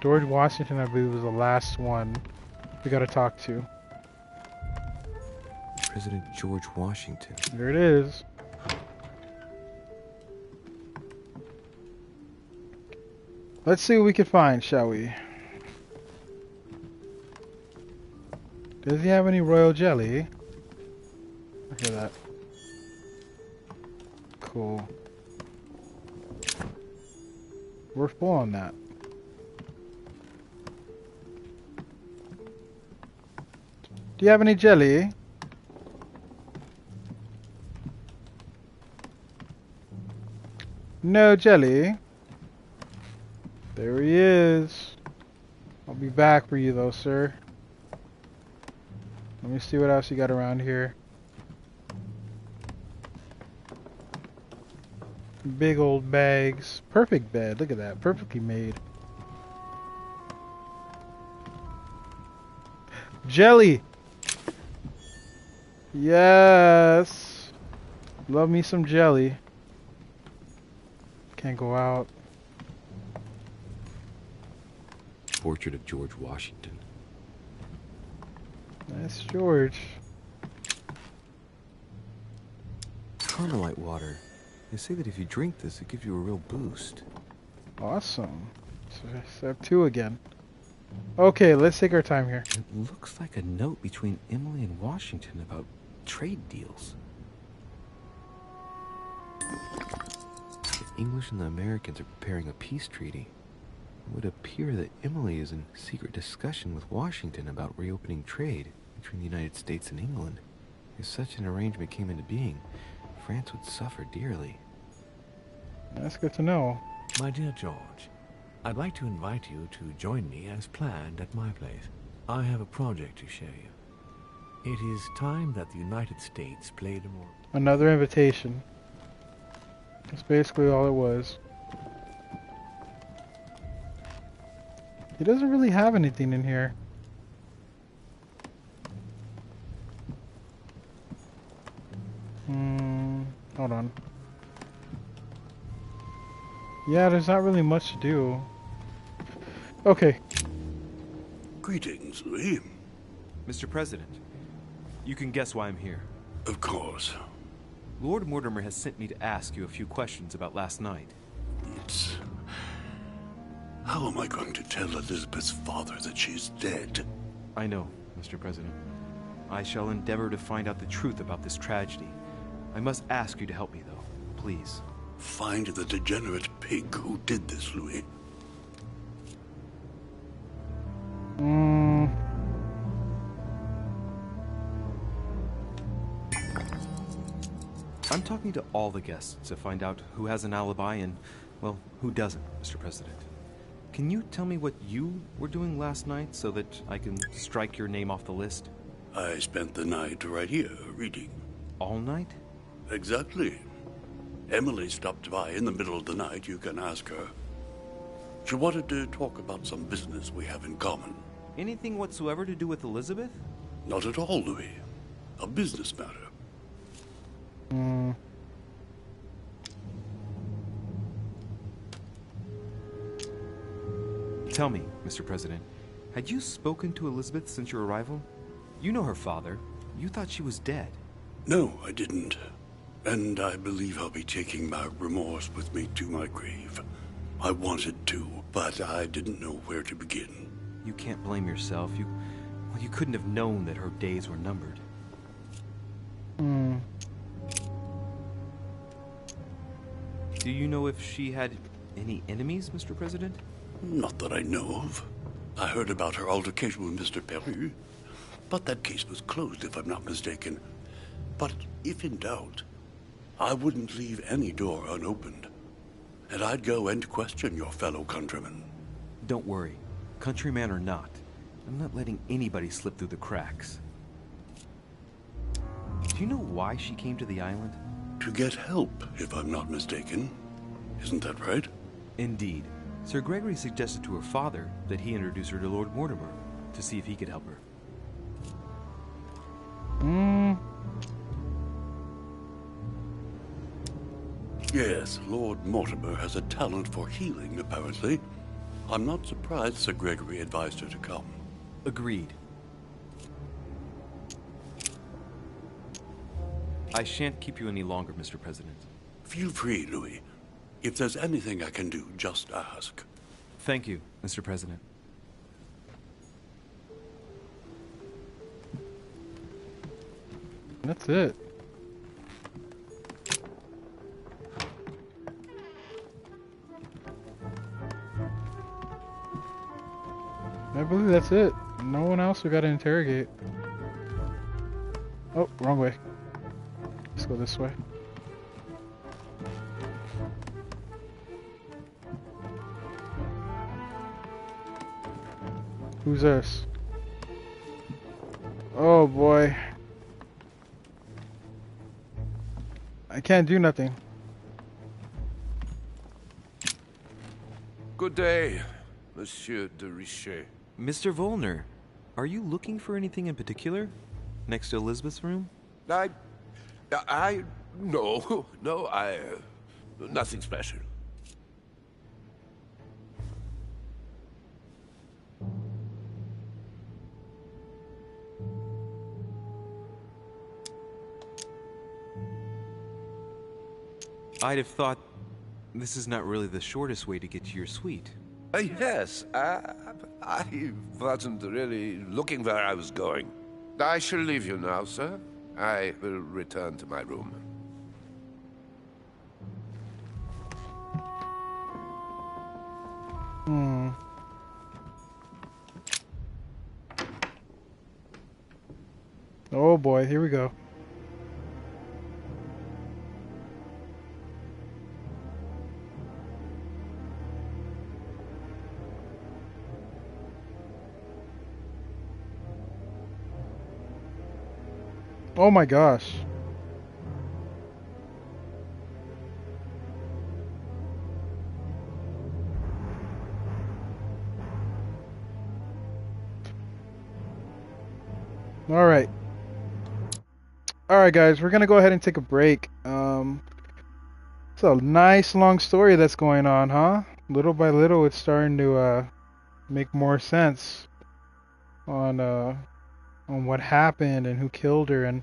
George Washington, I believe, was the last one we gotta talk to. President George Washington. There it is. Let's see what we can find, shall we? Does he have any royal jelly? Look at that. Cool. We're full on that. Do you have any jelly? No jelly. There he is. I'll be back for you though, sir. Let me see what else you got around here. Big old bags. Perfect bed. Look at that. Perfectly made. Jelly! Yes! Love me some jelly. Can't go out. Portrait of George Washington. That's George. Carmelite water. They say that if you drink this, it gives you a real boost. Awesome. So step 2 again. Okay, let's take our time here. It looks like a note between Emily and Washington about trade deals. The English and the Americans are preparing a peace treaty. It would appear that Emily is in secret discussion with Washington about reopening trade between the United States and England. If such an arrangement came into being, France would suffer dearly. That's good to know. My dear George, I'd like to invite you to join me as planned at my place. I have a project to show you. It is time that the United States played a more... Another invitation. That's basically all it was. He doesn't really have anything in here. Hold on. Yeah, there's not really much to do. Okay. Greetings, Louis. Mr. President, you can guess why I'm here. Of course. Lord Mortimer has sent me to ask you a few questions about last night. How am I going to tell Elizabeth's father that she's dead? I know, Mr. President. I shall endeavor to find out the truth about this tragedy. I must ask you to help me, though. Please. Find the degenerate pig who did this, Louis. I'm talking to all the guests to find out who has an alibi and, well, who doesn't, Mr. President. Can you tell me what you were doing last night so that I can strike your name off the list? I spent the night right here, reading. All night? Exactly. Emily stopped by in the middle of the night. You can ask her. She wanted to talk about some business we have in common. Anything whatsoever to do with Elizabeth? Not at all, Louis. A business matter. Tell me, Mr. President, had you spoken to Elizabeth since your arrival? You know her father. You thought she was dead. No, I didn't. And I believe I'll be taking my remorse with me to my grave. I wanted to, but I didn't know where to begin. You can't blame yourself. You couldn't have known that her days were numbered. Do you know if she had any enemies, Mr. President? Not that I know of. I heard about her altercation with Mr. Perry, but that case was closed, if I'm not mistaken. But if in doubt, I wouldn't leave any door unopened. And I'd go and question your fellow countrymen. Don't worry. Countryman or not, I'm not letting anybody slip through the cracks. Do you know why she came to the island? To get help, if I'm not mistaken. Isn't that right? Indeed. Sir Gregory suggested to her father that he introduce her to Lord Mortimer to see if he could help her. Yes, Lord Mortimer has a talent for healing, apparently. I'm not surprised Sir Gregory advised her to come. Agreed. I shan't keep you any longer, Mr. President. Feel free, Louis. If there's anything I can do, just ask. Thank you, Mr. President. That's it. I believe that's it. No one else we gotta interrogate. Oh, wrong way. Let's go this way. Who's this? Oh boy. I can't do nothing. Good day, Monsieur de Richet. Mr. Volner, are you looking for anything in particular? Next to Elizabeth's room? No, nothing special. I'd have thought this is not really the shortest way to get to your suite. Yes, I wasn't really looking where I was going. I shall leave you now, sir. I will return to my room. Oh boy, here we go. Oh my gosh. Alright. Alright guys, we're gonna go ahead and take a break. It's a nice long story that's going on, huh? Little by little it's starting to make more sense on what happened and who killed her, and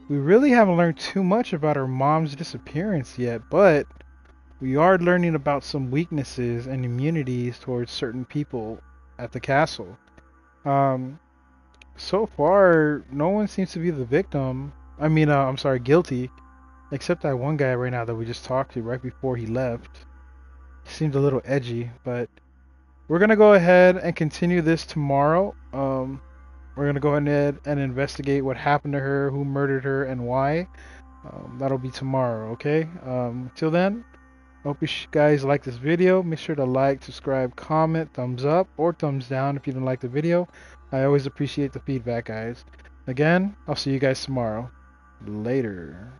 we really haven't learned too much about her mom's disappearance yet, but we are learning about some weaknesses and immunities towards certain people at the castle. So far, no one seems to be the victim. I'm sorry, guilty, except that one guy right now that we just talked to right before he left. He seemed a little edgy, but we're gonna go ahead and continue this tomorrow. We're going to go ahead and investigate what happened to her, who murdered her, and why. That'll be tomorrow, okay? Till then, hope you guys like this video. Make sure to like, subscribe, comment, thumbs up, or thumbs down if you didn't like the video. I always appreciate the feedback, guys. Again, I'll see you guys tomorrow. Later.